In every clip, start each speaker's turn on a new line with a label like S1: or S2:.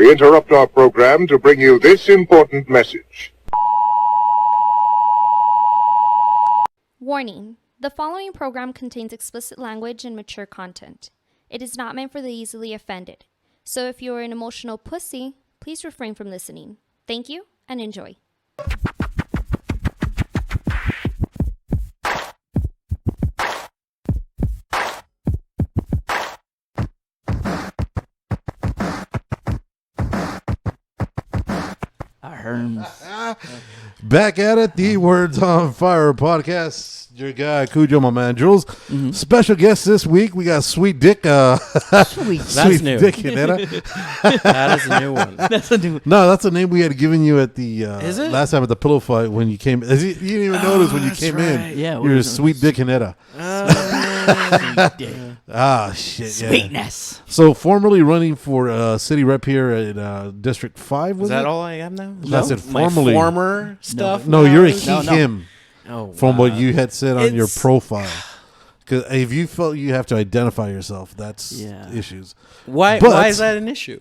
S1: We interrupt our program to bring you this important message.
S2: Warning. The following program contains explicit language and mature content. It is not meant for the easily offended. So if you are an emotional pussy, please refrain from listening. Thank you and enjoy.
S3: Back at it, the Words on Fire podcast. Your guy Cujo, my man Jules. Special guest this week, we got Sweet Dick.
S4: Sweet,
S3: Sweet
S4: new.
S3: Dick Genera.
S4: That is a new one. That's a new.
S3: No, that's the name we had given you at the
S4: Is it?
S3: last time at the pillow fight when you came. You didn't even notice when you came in.
S4: Yeah,
S3: you're Sweet Dick Genera. Shit.
S4: Sweetness.
S3: Yeah. So formerly running for city rep here at District 5. Was
S5: Is that
S3: it?
S5: all I am now?
S3: That's it.
S5: My
S3: Formally.
S5: former stuff?
S3: No,
S5: now
S3: you're a
S5: is-
S3: him.
S5: Oh,
S3: From
S5: wow.
S3: what you had said on your
S5: It's-
S3: profile. Because if you felt you have to identify yourself, that's
S4: Yeah.
S3: issues.
S5: Why
S3: But-
S5: is that an issue?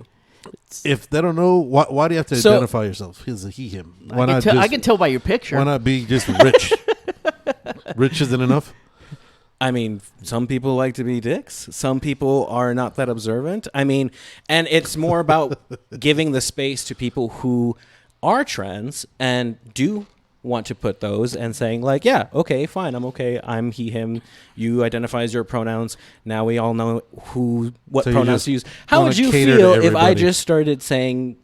S3: If they don't know, why do you have to
S5: So-
S3: identify yourself? He's a he, him. Why not
S4: I
S3: just,
S4: can tell by your picture.
S3: why not be just rich? Rich isn't enough?
S5: I mean, some people like to be dicks. Some people are not that observant. I mean, and it's more about giving the space to people who are trans and do want to put those and saying like, yeah, okay, fine, I'm okay. I'm he, him. You identify as your pronouns. Now we all know what
S3: So you
S5: pronouns
S3: just
S5: to use. How
S3: wanna
S5: would you
S3: cater to
S5: feel if I
S3: everybody.
S5: just started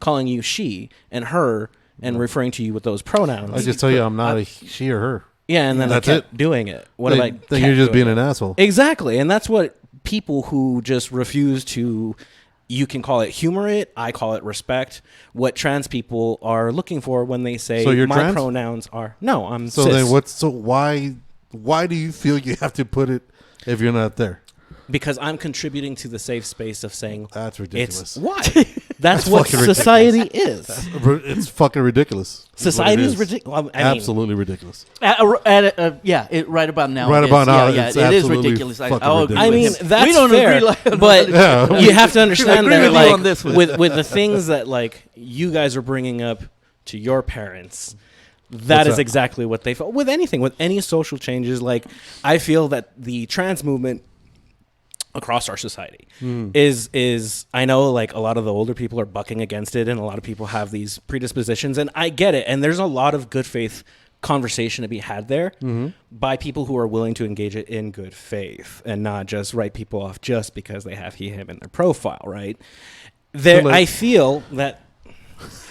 S5: calling you she and her and referring to you with those pronouns?
S3: I just tell you I'm not a she or her.
S5: Yeah, and then
S3: That's
S5: I kept
S3: it.
S5: doing it. What
S3: then,
S5: if I
S3: then
S5: kept
S3: you're just
S5: doing
S3: being
S5: it?
S3: an asshole.
S5: Exactly, and that's what people who just refuse to. You can call it humor it. I call it respect. What trans people are looking for when they say
S3: So you're
S5: my
S3: trans?
S5: pronouns are no, I'm
S3: So
S5: cis.
S3: then why do you feel you have to put it if you're not there?
S5: Because I'm contributing to the safe space of saying
S3: That's ridiculous.
S5: it's why. That's what
S3: fucking ridiculous.
S5: society is.
S3: It's fucking ridiculous.
S5: Society is
S3: is
S5: ridiculous.
S3: Absolutely ridiculous.
S4: right about now.
S3: Right
S4: it is.
S3: about now,
S4: Yeah,
S3: it's
S4: it is
S3: absolutely
S4: ridiculous.
S3: fucking
S4: I'll agree
S3: ridiculous.
S5: I
S4: with
S5: mean,
S4: him.
S5: that's
S4: we don't
S5: fair,
S4: agree like,
S5: but
S3: Yeah.
S5: you have to understand
S4: agree
S5: that
S4: with you
S5: like
S4: on this one.
S5: with the things that like you guys are bringing up to your parents, that
S3: What's
S5: is
S3: that?
S5: exactly what they felt with anything, with any social changes. Like I feel that the trans movement across our society is I know like a lot of the older people are bucking against it and a lot of people have these predispositions and I get it, and there's a lot of good faith conversation to be had there by people who are willing to engage it in good faith and not just write people off just because they have he him in their profile, right? There I feel that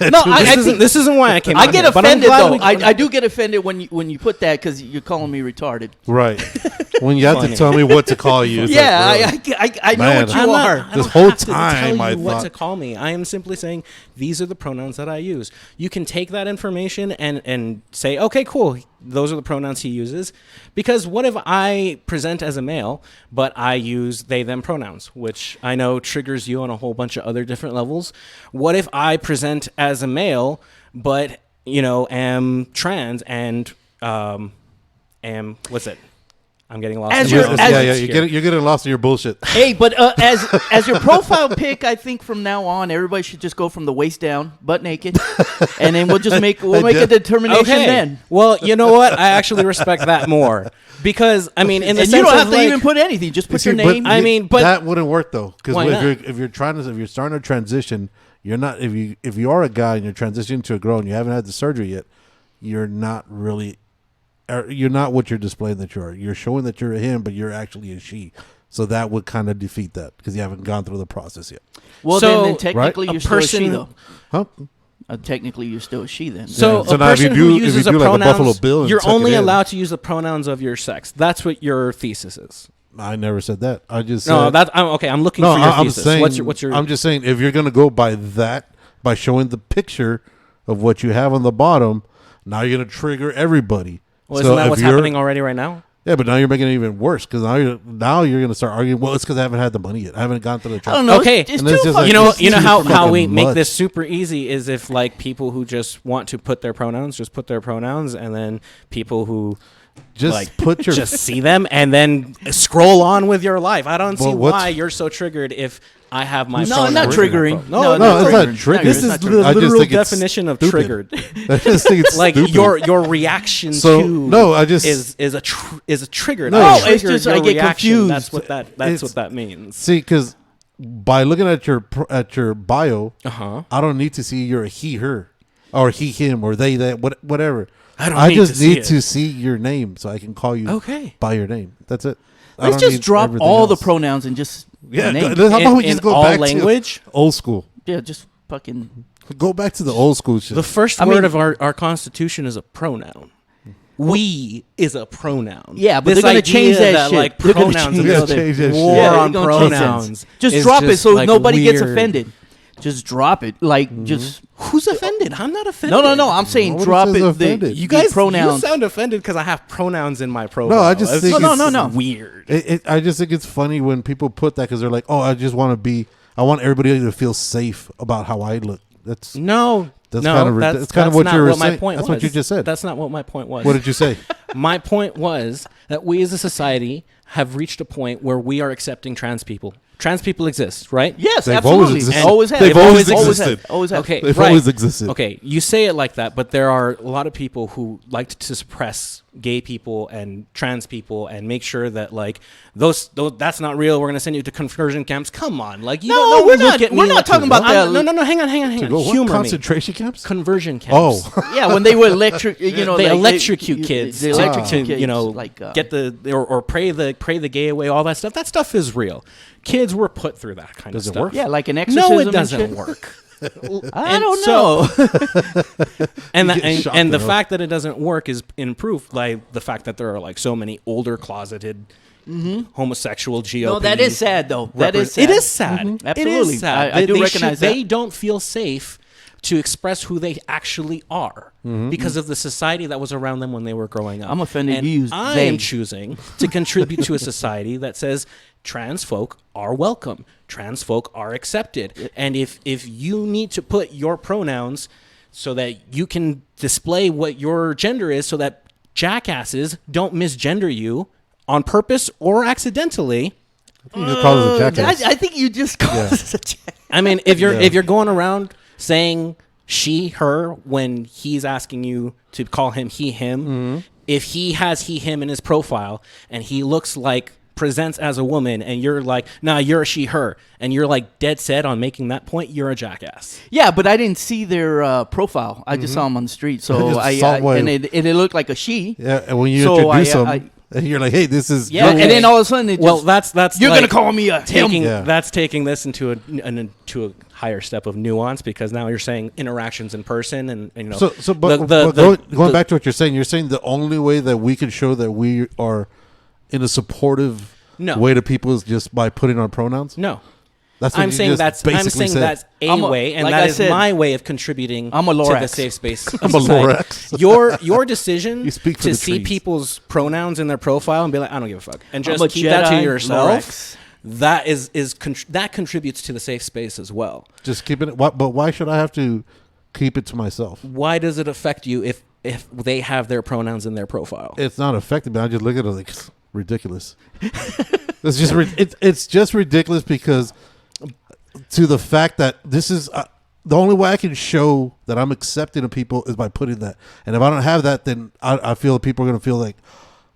S4: No,
S5: this isn't why I came
S4: I
S5: out
S4: get
S5: here, but I'm
S4: offended
S5: glad
S4: though.
S5: we-
S4: I do get offended when you put that because you're calling me retarded.
S3: Right. When you have to
S5: Funny.
S3: tell me what to call you. It's
S4: Yeah,
S3: like, really?
S4: I know
S3: Man,
S4: what you
S5: I'm not-
S4: are.
S5: I
S3: This
S5: don't
S3: whole
S5: have to tell
S3: time
S5: you
S3: I
S5: what
S3: thought-
S5: to call me. I am simply saying these are the pronouns that I use. You can take that information and say, okay, cool. Those are the pronouns he uses. Because what if I present as a male, but I use they, them pronouns, which I know triggers you on a whole bunch of other different levels. What if I present as a male, but, am trans and am, what's it? I'm getting lost.
S4: As
S5: in my
S4: your-
S5: own
S4: as-
S5: words here.
S3: You're getting lost in your bullshit.
S4: Hey, but as your profile pic, I think from now on, everybody should just go from the waist down, butt naked, and then we'll just make a determination then.
S5: Well, you know what? I actually respect that more because I mean, in the
S4: And
S5: sense
S4: you don't
S5: of
S4: have to
S5: like,
S4: even put anything; just put
S3: See,
S4: your
S3: but
S4: name.
S5: I mean, but-
S3: that wouldn't work though, because
S5: Why not?
S3: if you're starting to transition, you're not. If you are a guy and you're transitioning to a girl and you haven't had the surgery yet, you're not really. You're not what you're displaying that you are. You're showing that you're a him, but you're actually a she. So that would kind of defeat that because you haven't gone through the process yet.
S4: well,
S5: So,
S4: then technically
S5: right?
S4: you're
S5: A
S4: still a she,
S5: person-
S4: though.
S3: Huh?
S4: Technically, you're still a she then.
S5: so
S3: So
S5: a
S3: now if you
S5: person
S3: do-
S5: who
S3: if you
S5: uses
S3: do
S5: a
S3: like a
S5: pronouns,
S3: Buffalo Bill and
S5: you're
S3: tuck it
S5: only
S3: in.
S5: allowed to use the pronouns of your sex. That's what your thesis is.
S3: I never said that. I just
S5: No,
S3: said,
S5: that's okay. I'm looking
S3: no.
S5: for your
S3: I'm
S5: thesis.
S3: saying.
S5: What's your?
S3: I'm just saying if you're gonna go by that, by showing the picture of what you have on the bottom, now you're gonna trigger everybody.
S5: well,
S3: So
S5: isn't that
S3: if
S5: what's
S3: you're-
S5: happening already right now?
S3: Yeah, but now you're making it even worse because now you're gonna start arguing. Well, it's because I haven't had the money yet. I haven't gone through the.
S4: I don't know.
S5: Okay.
S4: it's
S3: And
S4: too
S3: it's just
S4: fucking-
S3: like-
S5: You know
S3: It's
S5: how
S3: fucking
S5: we make
S3: much.
S5: this super easy is if like people who just want to put their pronouns just put their pronouns, and then people who
S3: Just
S5: like
S3: put your
S5: just see them and then scroll on with your life. I don't see
S3: Well, what's-
S5: why you're so triggered if I have my
S4: No,
S5: pronouns.
S4: not
S5: in my
S4: triggering.
S5: pro-
S3: No,
S4: not
S3: it's not
S4: triggering.
S3: triggering.
S5: This
S4: it's
S5: is
S4: not
S5: the
S4: triggering.
S3: I just
S5: literal
S3: think it's
S5: definition of
S3: stupid.
S5: triggered.
S3: I just think it's
S5: Like
S3: stupid.
S5: your reaction
S3: So,
S5: to
S3: no, I just-
S5: is a trigger.
S3: No.
S5: That
S3: No,
S4: it's
S5: triggered
S4: just I
S5: your
S4: get
S5: reaction.
S4: confused.
S5: That's what
S3: It's-
S5: that means.
S3: see, because by looking at your bio,
S5: Uh-huh.
S3: I don't need to see you're a he, her, or he, him, or they, that, whatever.
S5: I don't
S3: I
S5: need
S3: just
S5: to see
S3: need
S5: it.
S3: to see your name so I can call you
S5: Okay.
S3: by your name. That's it. I
S4: Let's
S3: don't
S4: just
S3: need
S4: drop
S3: everything
S4: all the
S3: else.
S4: pronouns and just
S3: Yeah,
S4: name.
S3: how about we
S5: In
S3: just go
S5: all
S3: back
S5: language?
S3: to old school?
S4: Yeah, just fucking.
S3: Go back to the old school shit.
S5: The first
S4: I
S5: word
S4: mean-
S5: of our Constitution is a pronoun. We is a pronoun.
S4: Yeah, but
S5: This
S4: they're gonna
S5: idea
S4: change that shit.
S5: Like
S4: They're gonna
S5: pronouns
S4: change
S5: and
S3: that
S5: all
S3: shit.
S5: that
S3: Yeah,
S5: war
S3: they're
S5: on
S4: gonna change that.
S5: pronouns.
S4: Just
S5: is
S4: drop it so
S5: like,
S4: nobody gets
S5: weird.
S4: offended. Just drop it. Like just.
S5: Who's offended? I'm not offended.
S4: No. I'm saying
S3: Nobody
S4: drop
S3: says
S4: it.
S3: offended.
S5: You guys,
S4: pronouns.
S5: you sound offended because I have pronouns in my profile.
S3: No, I just
S5: It's
S3: think
S5: just
S3: it's-
S4: No.
S5: weird.
S3: I just think it's funny when people put that because they're like, oh, I want everybody to feel safe about how I look. That's
S5: No,
S3: That's
S5: no,
S3: kind of that's kind of what
S5: not
S3: you were
S5: my
S3: saying.
S5: point
S3: That's
S5: was.
S3: what you just said.
S5: That's not what my point was.
S3: What did you say?
S5: My point was that we as a society have reached a point where we are accepting trans people. Trans people exist, right?
S4: Yes,
S3: They've
S4: absolutely.
S3: always existed.
S4: Always have.
S3: They've always
S4: Always
S3: existed.
S4: have. Always have.
S5: Okay,
S3: They've
S5: right.
S3: always existed.
S5: Okay, you say it like that, but there are a lot of people who like to suppress gay people and trans people and make sure that like those that's not real. We're gonna send you to conversion camps. Come on, like you
S4: No,
S5: don't know.
S4: we're
S5: look
S4: not-
S5: at me
S4: we're not
S5: like-
S4: talking about
S5: I'm-
S4: that.
S5: No, hang on.
S3: To go, what,
S5: Humor me.
S3: concentration camps?
S5: Conversion camps.
S3: Oh,
S4: Yeah, when they were they
S5: they electrocute kids
S4: They
S5: to,
S4: electrocute
S5: to,
S4: kids,
S5: you know,
S4: like
S5: get the or pray the gay away. All that stuff. That stuff is real. Kids were put through that kind
S3: Does
S5: of
S3: it
S5: stuff.
S3: work?
S4: yeah, like an exorcism.
S5: No, it
S4: and
S5: doesn't
S4: shit.
S5: work.
S4: I
S5: And
S4: don't
S5: so-
S4: know.
S5: And
S3: You
S5: the,
S3: get shocked
S5: and the
S3: enough.
S5: fact that it doesn't work is in proof like the fact that there are like so many older closeted homosexual GOP.
S4: No, that is sad though. That is sad.
S5: It is sad. It
S4: Absolutely.
S5: is sad.
S4: I do
S5: They
S4: recognize that.
S5: They don't feel safe to express who they actually are because of the society that was around them when they were growing up.
S4: I'm offended
S5: And
S4: you used
S5: I
S4: they.
S5: am choosing to contribute to a society that says trans folk are welcome, trans folk are accepted, and if you need to put your pronouns so that you can display what your gender is, so that jackasses don't misgender you on purpose or accidentally.
S3: you just call it a jackass.
S4: I think you just called us a jack.
S5: I mean, if
S3: Yeah.
S5: you're going around saying she, her when he's asking you to call him he, him, if he has he, him in his profile and he looks like presents as a woman and you're like, nah, you're a she, her, and you're like dead set on making that point, you're a jackass.
S4: Yeah, but I didn't see their profile. I just saw them on the street, so
S3: just saw one.
S4: and it looked like a she.
S3: Yeah, and when you
S4: So
S3: introduce
S4: I-
S3: them, and you're like, hey, this is
S4: Yeah,
S3: your-
S4: and then all of a sudden it
S5: Well,
S4: just,
S5: that's
S4: you're
S5: like
S4: gonna call me a him.
S5: taking
S3: Yeah.
S5: that's taking this into a higher step of nuance because now you're saying interactions in person and you know
S3: But going back to what you're saying the only way that we can show that we are in a supportive
S5: No.
S3: way to people is just by putting on pronouns.
S5: no.
S3: That's what
S5: I'm
S3: you
S5: saying
S3: just
S5: that's
S3: basically said.
S5: that's a
S4: I'm a-
S5: way, and
S4: like
S5: that
S4: I
S5: is
S4: said,
S5: my way of contributing
S4: I'm a
S5: to the
S4: Lorax.
S5: safe space. Of
S3: I'm a
S5: society.
S3: Lorax.
S5: Your decision
S3: You speak for
S5: to
S3: the
S5: see
S3: trees.
S5: people's pronouns in their profile and be like, I don't give a fuck, and
S4: I'm
S5: just
S4: a
S5: keep that to
S4: Jedi
S5: yourself.
S4: Lorax.
S5: That that contributes to the safe space as well.
S3: Just keeping it. But why should I have to keep it to myself?
S5: Why does it affect you if they have their pronouns in their profile?
S3: It's not affecting me. I just look at it like it's ridiculous. It's just it's just ridiculous because to the fact that this is the only way I can show that I'm accepting of people is by putting that. And if I don't have that, then I feel that people are going to feel like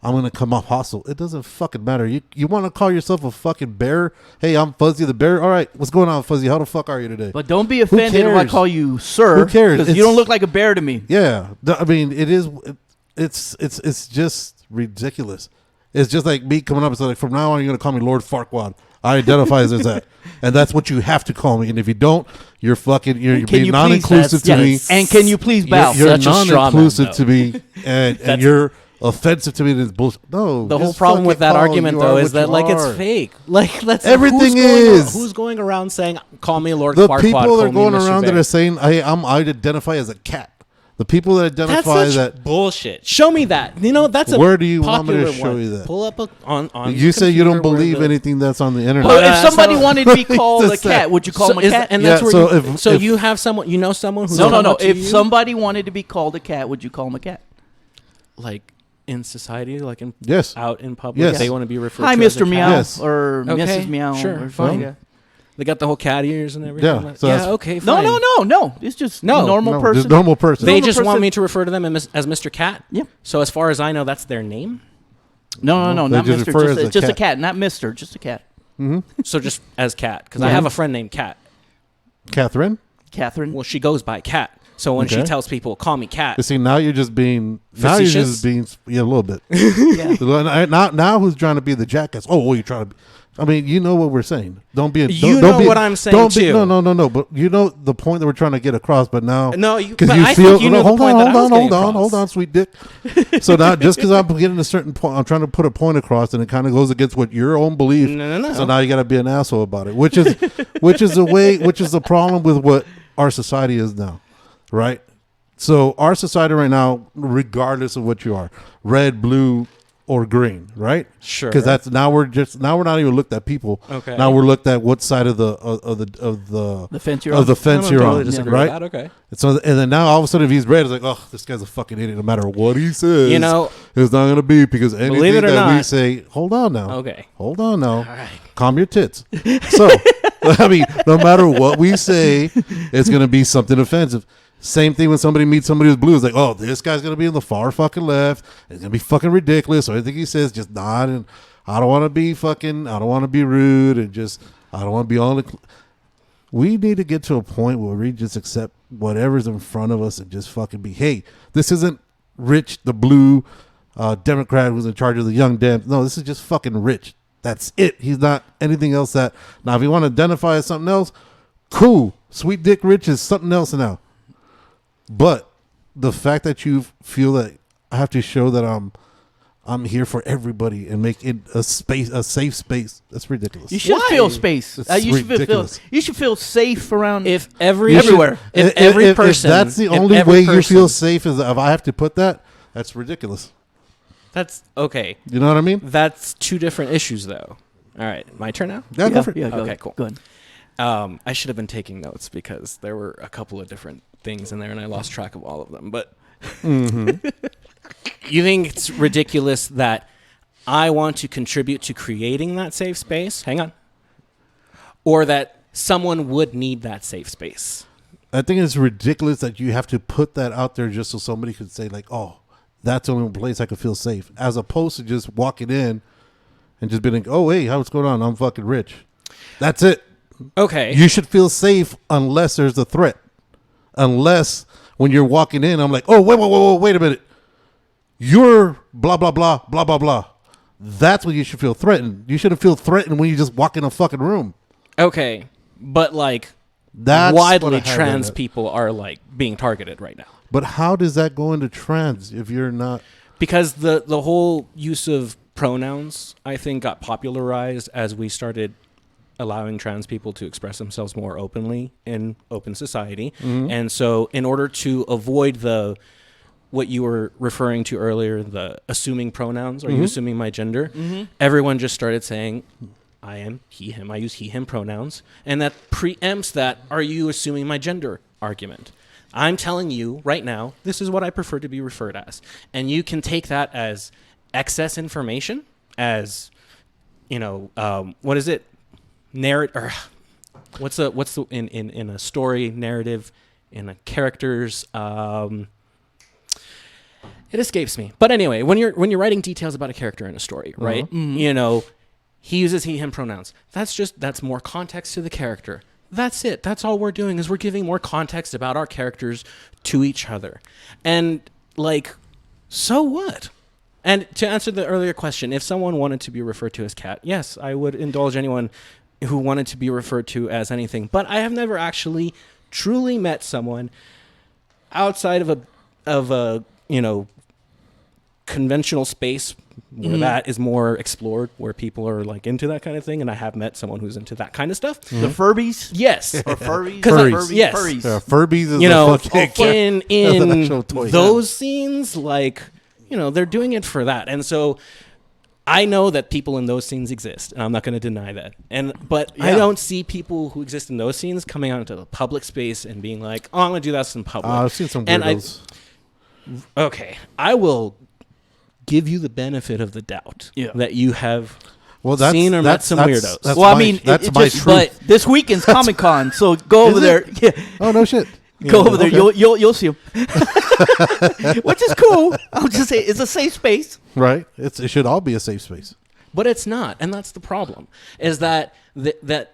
S3: I'm going to come off hostile. It doesn't fucking matter. You want to call yourself a fucking bear? Hey, I'm Fuzzy the bear. All right, what's going on, Fuzzy? How the fuck are you today?
S4: But don't be offended if I
S3: cares?
S4: call you sir.
S3: Who cares?
S4: Because you don't look like a bear to me.
S3: Yeah, I mean, it is. It's just ridiculous. It's just like me coming up and saying, like, from now on, you're going to call me Lord Farquaad. I identify as that, and that's what you have to call me. And if you don't, you're fucking. You're
S4: Can
S3: being
S4: you
S3: non-inclusive
S4: please,
S3: to me.
S4: And can you please bow?
S3: You're
S5: Such a straw man,
S3: non-inclusive
S5: though.
S3: to me, and you're offensive to me. And it's bullshit. No,
S5: The whole
S3: just
S5: problem with
S3: fucking
S5: that
S3: call.
S5: argument,
S3: You
S5: though,
S3: are
S5: is
S3: what
S5: that
S3: you
S5: like it's
S3: are.
S5: fake. Like that's
S3: Everything
S5: who's going around saying, "Call me Lord
S3: The
S5: Farquaad."
S3: people
S5: call
S3: that are
S5: me
S3: going
S5: Mr.
S3: around that
S5: Bear."
S3: are saying, I identify as a cat. The people that
S5: That's
S3: identify
S5: such
S3: that.
S5: bullshit. Show me that. You know that's a
S3: Where do you want me to
S5: popular
S3: show
S5: one.
S3: you that?
S5: Pull up on.
S3: You say you don't
S5: computer where
S3: believe
S5: the-
S3: anything that's on the internet.
S4: Well,
S5: But,
S4: if somebody
S5: so-
S4: wanted to be called a
S3: Just that.
S4: cat, would you call him a
S5: is-
S4: cat?
S5: And that's
S3: Yeah,
S5: where
S3: so
S5: you,
S3: if-
S5: so
S3: if-
S5: you have someone, you know, someone who's
S4: No.
S5: come up to
S4: If
S5: you,
S4: somebody wanted to be called a cat, would you call him a cat?
S5: like in society, like in
S3: Yes.
S5: out in public,
S3: Yes.
S5: they want to be referred
S4: Hi,
S5: to as a
S4: Mr.
S5: cat.
S4: Meow
S3: Yes.
S4: or
S5: Okay,
S4: Mrs. Meow.
S5: sure,
S4: or
S5: fine.
S4: yeah.
S5: They got the whole cat ears and everything.
S3: Yeah, so that's-
S5: okay, fine.
S4: No. It's just
S5: No.
S4: normal
S3: No,
S4: person.
S3: just normal person.
S5: They
S4: Normal
S5: just want
S4: person.
S5: me to refer to them as Mr. Cat.
S4: Yep.
S5: So as far as I know, that's their name.
S4: No,
S3: They
S4: not
S3: just
S4: Mister.
S3: refer as a
S4: Just a
S3: cat.
S4: cat, not Mister. Just a cat.
S5: So just as Cat, because I have a friend named Cat.
S3: Catherine.
S4: Catherine.
S5: Well, she goes by Cat. So when she
S3: Okay.
S5: tells people, "Call me Cat,"
S3: You see, now you're just being. Now you're
S5: Facetious?
S3: just being. Yeah, a little bit.
S4: Yeah.
S3: Now who's trying to be the jackass? Oh, you're trying to be. I mean, you know what we're saying. Don't be.
S5: You
S3: don't
S5: know
S3: be,
S5: what I'm saying,
S3: don't be,
S5: too.
S3: No. But you know the point that we're trying to get across. But now,
S5: No, you-
S3: because
S5: but
S3: you
S5: I
S3: feel.
S5: think you know the point that I was getting across.
S3: Hold on, sweet dick. So now, just because I'm getting a certain point, I'm trying to put a point across, and it kind of goes against what your own belief.
S5: No.
S3: So now you got to be an asshole about it, which is the problem with what our society is now, right? So our society right now, regardless of what you are, red, blue, or green, right?
S5: Sure.
S3: Because that's now we're not even looked at people.
S5: Okay.
S3: Now we're looked at what side of the
S4: The fence you're
S3: of
S4: on.
S3: the fence
S5: I don't
S3: you're
S5: totally
S3: on,
S5: disagree
S3: right?
S5: with that. Okay.
S3: So and then now all of a sudden if he's red, it's like, oh, this guy's a fucking idiot. No matter what he says,
S5: You know-
S3: it's not gonna be because anything
S5: Believe it or
S3: that we
S5: not-
S3: say. Hold on now.
S5: Okay.
S3: Hold on now.
S5: All right.
S3: Calm your tits. So, I mean, no matter what we say, it's going to be something offensive. Same thing when somebody meets somebody who's blue. It's like, oh, this guy's going to be in the far fucking left. It's going to be fucking ridiculous. So anything he says, just nod. And I don't want to be rude. And just, I don't want to be all. We need to get to a point where we just accept whatever's in front of us and just fucking be, hey, this isn't Rich, the blue Democrat who's in charge of the young Dems. No, this is just fucking Rich. That's it. He's not anything else that. Now, if you want to identify as something else, cool. Sweet Dick Rich is something else now. But the fact that you feel that I have to show that I'm here for everybody and make it a safe space, that's ridiculous.
S4: You should
S5: Why?
S4: feel space.
S3: It's
S4: You should feel.
S3: ridiculous.
S4: You should feel safe around.
S5: If every
S4: Everywhere.
S5: if every person,
S3: if that's the
S5: if
S3: only
S5: every
S3: way you
S5: person-
S3: feel safe is if I have to put that, that's ridiculous.
S5: That's okay.
S3: You know what I mean?
S5: That's two different issues, though. All right, my turn now.
S3: Yeah, go for it.
S4: Yeah, go
S5: Okay,
S4: ahead.
S5: cool.
S4: Go ahead.
S5: I should have been taking notes because there were a couple of different things in there, and I lost track of all of them. But you think it's ridiculous that I want to contribute to creating that safe space? Hang on. Or that someone would need that safe space?
S3: I think it's ridiculous that you have to put that out there just so somebody could say like, oh, that's the only place I could feel safe, as opposed to just walking in and just being like, oh, hey, what's going on? I'm fucking Rich. That's it.
S5: Okay.
S3: You should feel safe unless there's a threat. Unless when you're walking in, I'm like, oh, wait a minute. You're blah, blah, blah, blah, blah, blah. That's when you should feel threatened. You shouldn't feel threatened when you just walk in a fucking room.
S5: Okay. But like
S3: That's what I
S5: widely
S3: have in
S5: trans
S3: it.
S5: people are like being targeted right now.
S3: But how does that go into trans if you're not?
S5: Because the whole use of pronouns, I think, got popularized as we started allowing trans people to express themselves more openly in open society. And so in order to avoid what you were referring to earlier, the assuming pronouns, are you assuming my gender? Everyone just started saying, I am he, him. I use he, him pronouns. And that preempts that, are you assuming my gender argument. I'm telling you right now, this is what I prefer to be referred as. And you can take that as excess information, as, what is it? Or what's the in a story narrative, in a character's, it escapes me. But anyway, when you're writing details about a character in a story, right? He uses he, him pronouns. That's more context to the character. That's it. That's all we're doing is we're giving more context about our characters to each other. And like, so what? And to answer the earlier question, if someone wanted to be referred to as Cat, yes, I would indulge anyone who wanted to be referred to as anything. But I have never actually truly met someone outside of a conventional space where that is more explored, where people are like into that kind of thing. And I have met someone who's into that kind of stuff.
S4: The Furbies?
S5: Yes.
S4: Or Furries?
S3: Furries.
S5: Yes.
S4: Furries.
S3: Yeah, Furbies is
S5: in
S3: that's an actual toy.
S5: those scenes, like, they're doing it for that. And so I know that people in those scenes exist, and I'm not going to deny that. But I
S4: Yeah.
S5: don't see people who exist in those scenes coming out into the public space and being like, oh, I'm going to do that in public.
S3: I've seen some
S5: And
S3: weirdos.
S5: Okay, I will give you the benefit of the doubt
S4: Yeah.
S5: that you have
S3: Well, that's
S5: seen or met
S3: that's,
S5: some
S3: that's,
S5: weirdos.
S3: That's
S4: Well, I
S3: my,
S4: mean,
S3: that's
S4: it
S3: my
S4: just,
S3: truth.
S4: but this weekend's Comic Con, so go over
S3: Is
S4: there.
S3: it?
S4: Yeah,
S3: Oh no shit.
S4: go over there.
S3: Okay.
S4: You'll see them, which is cool. I'll just say it's a safe space.
S3: Right. It should all be a safe space.
S5: But it's not, and that's the problem. Is that that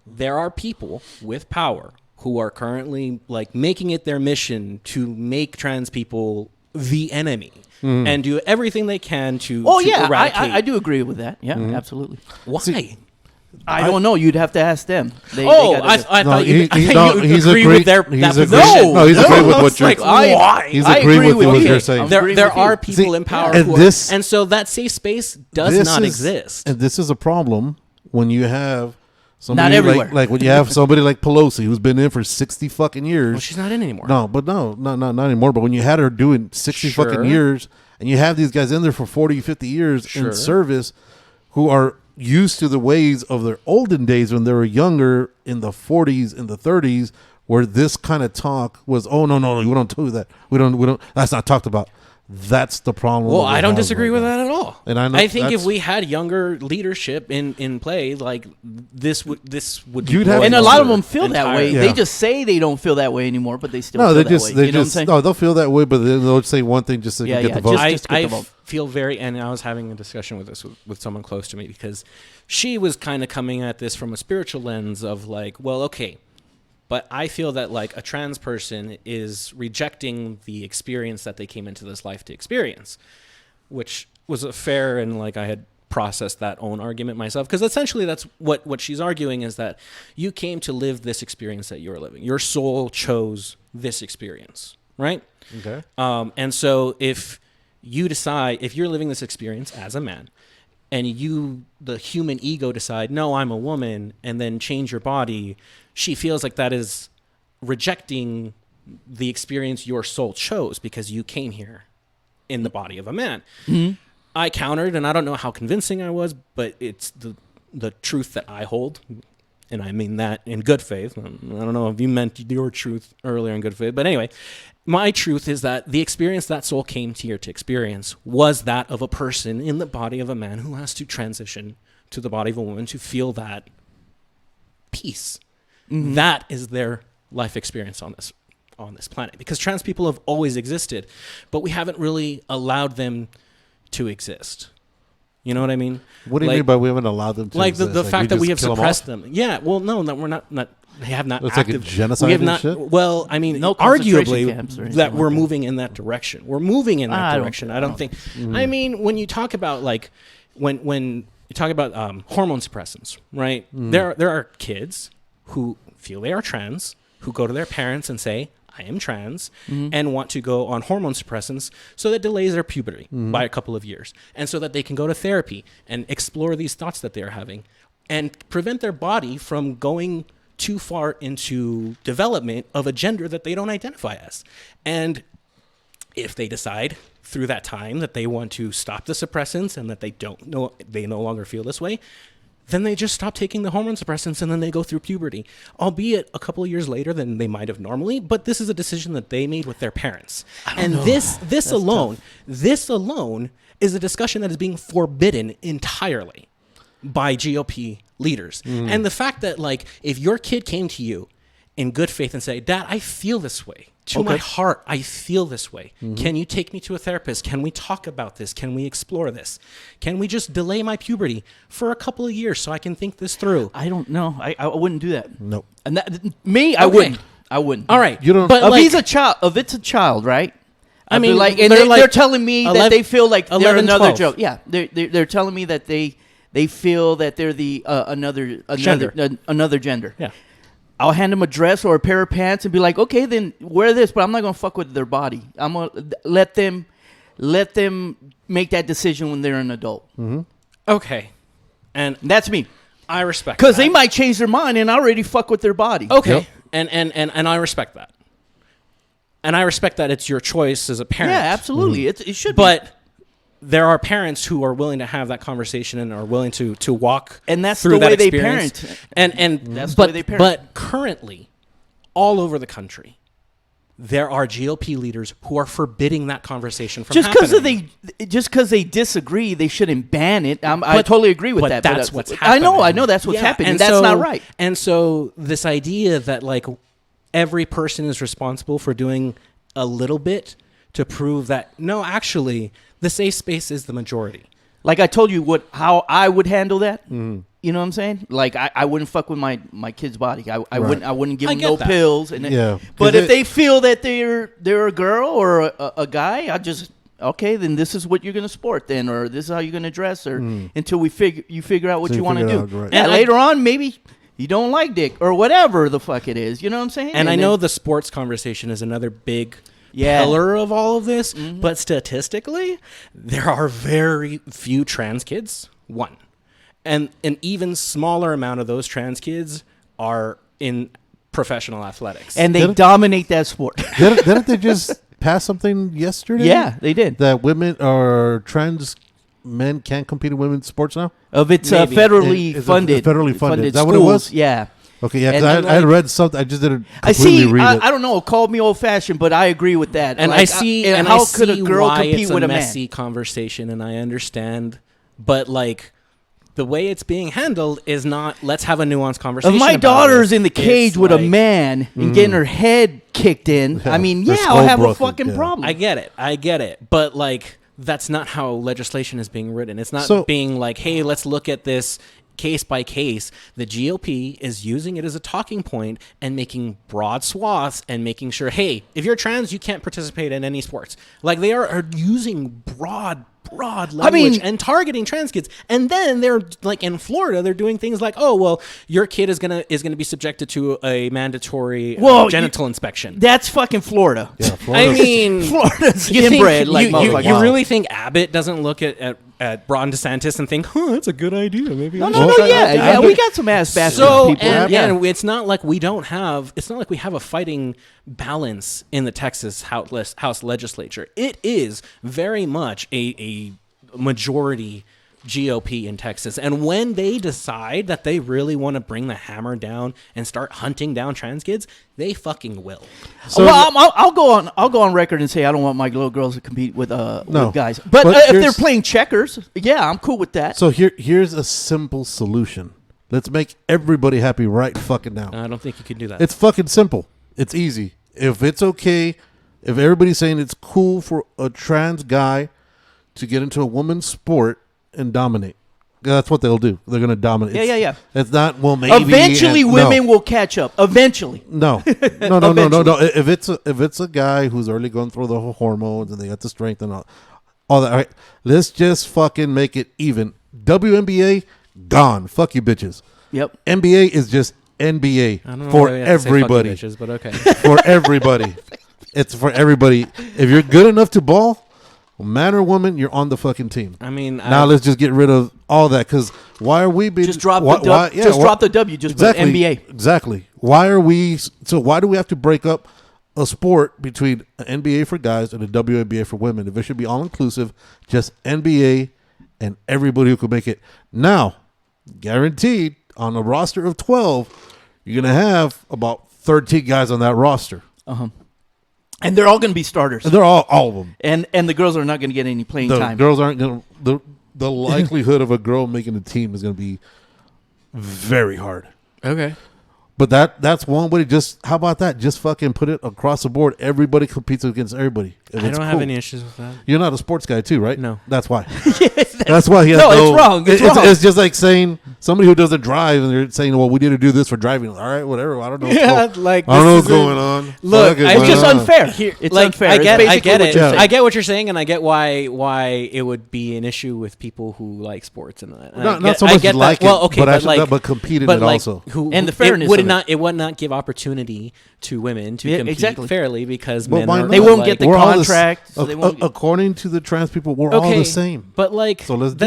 S5: there are people with power who are currently like making it their mission to make trans people the enemy and do everything they can to
S4: Oh
S5: to
S4: yeah,
S5: eradicate.
S4: I do agree with that. Yeah, absolutely.
S5: Why?
S4: I don't know. You'd have to ask them. They
S5: I
S4: gotta
S5: thought you
S3: he's
S5: agree
S3: agreed.
S5: with their
S3: He's
S5: that
S3: agreed.
S5: position.
S3: No, he's agreed with
S5: I
S3: what
S5: was
S3: you're.
S5: like, why?
S3: He's
S4: I
S3: agreed
S4: agree
S3: with
S4: with
S3: what
S4: you.
S3: you're saying.
S4: I'm
S5: There
S4: agreeing
S5: there
S4: with you.
S5: are people
S3: See,
S5: in power,
S3: and
S5: who
S3: this-
S5: and so that safe space does
S3: This
S5: not
S3: is-
S5: exist.
S3: And this is a problem when you have somebody
S4: everywhere.
S3: like when you have somebody like Pelosi who's been in for 60 fucking years.
S5: Well, she's not in anymore.
S3: No, but not anymore. But when you had her doing 60
S5: Sure.
S3: fucking years, and you have these guys in there for 40, 50 years
S5: Sure.
S3: in service, who are used to the ways of their olden days when they were younger in the 40s, in the 30s, where this kind of talk was, oh no, we don't do that. We don't. That's not talked about. That's the problem.
S5: Well,
S3: that we
S5: I don't
S3: have
S5: disagree
S3: right
S5: with
S3: now.
S5: that at all.
S3: And I know
S5: think if
S3: that's-
S5: we had younger leadership in play, like this would be
S3: You'd have-
S5: blowing
S4: And a lot of
S5: over
S4: them feel that way.
S3: entirely.
S4: They just say they don't feel that way anymore, but they still
S3: No,
S4: feel
S3: they
S4: that
S3: just
S4: way.
S3: they
S4: You know what I'm
S3: just
S4: saying?
S3: no, they'll feel that way, but then they'll say one thing just to
S4: Yeah,
S3: get
S4: yeah,
S3: the vote.
S4: just get the vote.
S5: feel very, and I was having a discussion with this with someone close to me because she was kind of coming at this from a spiritual lens of like, well, okay, but I feel that like a trans person is rejecting the experience that they came into this life to experience, which was a fair, and like I had processed that own argument myself, because essentially that's what she's arguing, is that you came to live this experience that you're living. Your soul chose this experience, right?
S3: Okay.
S5: And so if you decide, if you're living this experience as a man, and you, the human ego, decide, no, I'm a woman, and then change your body, she feels like that is rejecting the experience your soul chose because you came here in the body of a man.
S4: Mm-hmm.
S5: I countered, and I don't know how convincing I was, but it's the truth that I hold, and I mean that in good faith. I don't know if you meant your truth earlier in good faith, but anyway, my truth is that the experience that soul came here to experience was that of a person in the body of a man who has to transition to the body of a woman to feel that peace.
S4: Mm-hmm.
S5: That is their life experience on this planet, because trans people have always existed, but we haven't really allowed them to exist. You know what I mean?
S3: What do you mean by we haven't allowed them to
S5: like
S3: exist?
S5: the fact that we have
S3: just kill
S5: suppressed
S3: off?
S5: them? Yeah, well, no, we're not. They have not.
S3: It's like a genocide
S5: We have
S3: and
S5: not.
S3: shit?
S5: Well, I mean,
S4: No concentration
S5: arguably
S4: camps or anything
S5: that
S4: like
S5: we're
S4: that.
S5: moving in that direction. We're moving in that
S4: I don't
S5: direction.
S4: think-
S5: I don't think. I mean, when you talk about like when you talk about hormone suppressants, right? There are kids who feel they are trans, who go to their parents and say, I am trans, and want to go on hormone suppressants so that delays their puberty by a couple of years, and so that they can go to therapy and explore these thoughts that they're having and prevent their body from going too far into development of a gender that they don't identify as. And if they decide through that time that they want to stop the suppressants and that they no longer feel this way, then they just stop taking the hormone suppressants and then they go through puberty, albeit a couple of years later than they might have normally. But this is a decision that they made with their parents. And this alone is a discussion that is being forbidden entirely by GOP leaders. And the fact that like if your kid came to you in good faith and say, Dad, I feel this way. To my heart, I feel this way. Can you take me to a therapist? Can we talk about this? Can we explore this? Can we just delay my puberty for a couple of years so I can think this through?
S4: I don't know. I wouldn't do that.
S3: Nope.
S4: And I wouldn't. I wouldn't.
S5: All right.
S3: You don't-
S5: But
S4: If
S5: like,
S4: he's a child, if it's a child, right?
S5: I mean,
S4: like, and
S5: they're
S4: they're telling me that
S5: 11
S4: they feel like they're
S5: 11,
S4: another
S5: 12.
S4: joke. Yeah, they're telling me that they feel that they're the another
S5: Gender.
S4: another gender.
S5: Yeah.
S4: I'll hand them a dress or a pair of pants and be like, okay, then wear this, but I'm not gonna fuck with their body. I'm gonna let them make that decision when they're an adult.
S5: okay. And
S4: That's me,
S5: I respect
S4: because
S5: that.
S4: they might change their mind and already fuck with their body.
S5: Okay.
S3: Yep.
S5: And I respect that. And I respect that it's your choice as a parent.
S4: Yeah, absolutely. It should be.
S5: But there are parents who are willing to have that conversation and are willing to walk
S4: And that's
S5: through
S4: the
S5: that
S4: way they
S5: experience.
S4: parent.
S5: And
S4: That's the
S5: but
S4: way they parent.
S5: but currently, all over the country, there are GOP leaders who are forbidding that conversation from
S4: just
S5: happening.
S4: because they disagree, they shouldn't ban it. I totally agree with that.
S5: That's
S4: but
S5: what's happening.
S4: I know that's what's happening.
S5: And
S4: That's
S5: so,
S4: not right.
S5: And so this idea that like every person is responsible for doing a little bit to prove that no, actually, the safe space is the majority.
S4: Like I told you how I would handle that. Mm. You know what I'm saying? Like I wouldn't fuck with my kid's body. I wouldn't give them no pills. And but if they feel that they're a girl or a guy, I just okay, then this is what you're gonna sport then, or this is how you're gonna dress, or until you figure out what you want to do.
S3: Right.
S4: And later on, maybe you don't like dick or whatever the fuck it is. You know what I'm saying?
S5: And I know the sports conversation is another big pillar of all of this, but statistically, there are very few trans kids. One. And an even smaller amount of those trans kids are in professional athletics.
S4: And they dominate that sport.
S3: Didn't they just pass something yesterday?
S4: Yeah, they did.
S3: That women or trans men can't compete in women's sports now?
S4: It's federally funded.
S3: Federally funded. Is that
S4: schools.
S3: what it was?
S4: Yeah.
S3: Okay, yeah, because I had read something. I just didn't
S4: I
S3: read it.
S4: I don't know. Call me old-fashioned, but I agree with that.
S5: And
S4: like,
S5: I see
S4: how could a girl
S5: why
S4: compete
S5: it's
S4: with
S5: a
S4: a man?
S5: messy conversation, and I understand. But, like, the way it's being handled is not, let's have a nuanced conversation
S4: If my
S5: about
S4: daughter's
S5: it.
S4: in the cage
S5: It's
S4: with
S5: like,
S4: a man and getting her head kicked in, I mean,
S3: her
S4: I'll
S3: skull
S4: have a
S3: broken,
S4: fucking problem.
S5: I get it. But, like, that's not how legislation is being written. It's not being like, hey, let's look at this case by case. The GOP is using it as a talking point and making broad swaths and making sure, hey, if you're trans, you can't participate in any sports. Like, they are using broad language and targeting trans kids. And then they're like in Florida, they're doing things like, oh, well, your kid is gonna be subjected to a mandatory genital inspection.
S4: That's fucking Florida.
S3: Yeah, Florida.
S5: I mean,
S4: Florida's
S5: you
S4: inbred.
S5: you really think Abbott doesn't look at Ron DeSantis and think, that's a good idea. Maybe
S4: No,
S5: we
S4: no,
S5: should
S4: no,
S5: try that
S4: yeah,
S5: out."
S4: we got some ass bastards
S5: So
S4: people.
S5: and it's not like we have a fighting balance in the Texas House legislature. It is very much a majority GOP in Texas, and when they decide that they really want to bring the hammer down and start hunting down trans kids, they fucking will.
S3: So
S4: I'll go on record and say I don't want my little girls to compete with guys. But if they're playing checkers, yeah, I'm cool with that.
S3: So here's a simple solution. Let's make everybody happy right fucking now.
S5: I don't think you can do that.
S3: It's fucking simple. It's easy. If it's okay, if everybody's saying it's cool for a trans guy to get into a woman's sport and dominate, that's what they'll do. They're going to dominate.
S4: Yeah.
S3: It's not, well, maybe.
S4: Eventually, women will catch up. Eventually.
S3: No. If it's a guy who's already going through the hormones and they got the strength and all that, all right, let's just fucking make it even. WNBA, gone. Fuck you, bitches.
S4: Yep.
S3: NBA is just NBA
S5: I don't know
S3: for
S5: why we have to say fuck you
S3: everybody.
S5: bitches, but okay.
S3: For everybody. It's for everybody. If you're good enough to ball, man or woman, you're on the fucking team.
S5: I mean,
S3: now let's just get rid of all that, because why are we being
S4: Just drop the W. Drop the W. Just
S3: exactly,
S4: put NBA.
S3: Exactly. Why do we have to break up a sport between an NBA for guys and a WNBA for women? If it should be all inclusive, just NBA and everybody who could make it. Now, guaranteed on a roster of 12, you're gonna have about 13 guys on that roster.
S4: And they're all going to be starters.
S3: And they're all of them.
S4: And the girls are not going to get any playing
S3: The
S4: time.
S3: girls aren't going to. The likelihood of a girl making a team is going to be very hard.
S5: okay.
S3: But that's one way. How about that? Just fucking put it across the board. Everybody competes against everybody.
S5: I don't have any issues with that.
S3: You're not a sports guy too, right?
S5: No.
S3: That's why. That's why he has
S4: No, it's wrong. It's wrong.
S3: It's just like saying somebody who doesn't drive and they're saying, well, we need to do this for driving. All right, whatever. I don't know.
S5: Yeah, like,
S3: I don't know
S5: this
S3: what's
S5: is
S3: going on.
S5: Look,
S3: Fuck is
S5: it's
S4: It's
S3: going
S4: just
S3: on.
S4: unfair. It's
S5: like,
S4: unfair.
S5: I
S4: It's
S5: get
S4: basically
S5: it.
S4: what you're saying.
S5: I get what you're saying, and I get why it would be an issue with people who like sports and that.
S3: Not so much like it,
S5: well, okay,
S3: but
S5: but
S3: actually-
S5: like,
S3: but compete in
S5: but
S3: it
S5: like,
S3: also.
S4: And the fairness of it.
S5: It would not give opportunity to women to compete
S4: exactly.
S5: fairly because
S3: But
S5: men
S3: why
S5: are,
S3: not?
S4: They won't
S5: like,
S4: get the
S3: We're all the
S4: contract. So they won't get-
S3: according to the trans people, we're all the same.
S5: But like,
S3: So let's do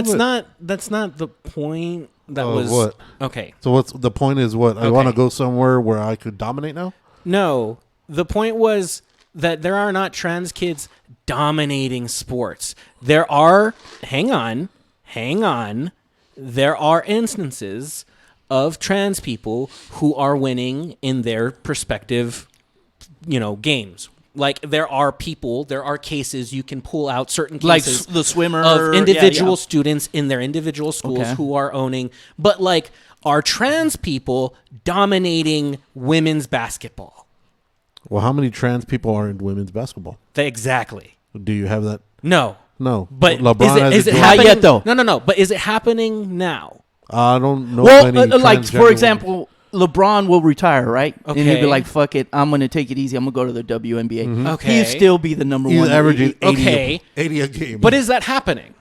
S5: that's
S3: it.
S5: not the point. That
S3: Oh,
S5: was
S3: what?
S5: okay.
S3: So what's the point? Is what I want to go somewhere where I could dominate now?
S5: No, the point was that there are not trans kids dominating sports. There are, hang on. There are instances of trans people who are winning in their respective, games. Like there are cases you can pull out certain
S4: like
S5: cases
S4: the swimmer
S5: of individual students in their individual schools who are owning, but like are trans people dominating women's basketball?
S3: Well, how many trans people are in women's basketball?
S5: Exactly.
S3: Do you have that?
S5: No.
S3: But
S5: LeBron is it
S3: has
S5: happening?
S4: Not yet, though.
S5: No. But is it happening now?
S3: I don't know.
S4: Well,
S3: any
S4: like for
S3: transgender
S4: example, LeBron will retire, right?
S5: Okay.
S4: And he'll be like, "Fuck it, I'm gonna take it easy. I'm gonna go to the WNBA."
S3: Mm-hmm.
S5: Okay.
S4: He'll still be the number
S3: women.
S4: one.
S3: He's averaging 80,
S5: Okay.
S3: 80 a game.
S5: But is that happening?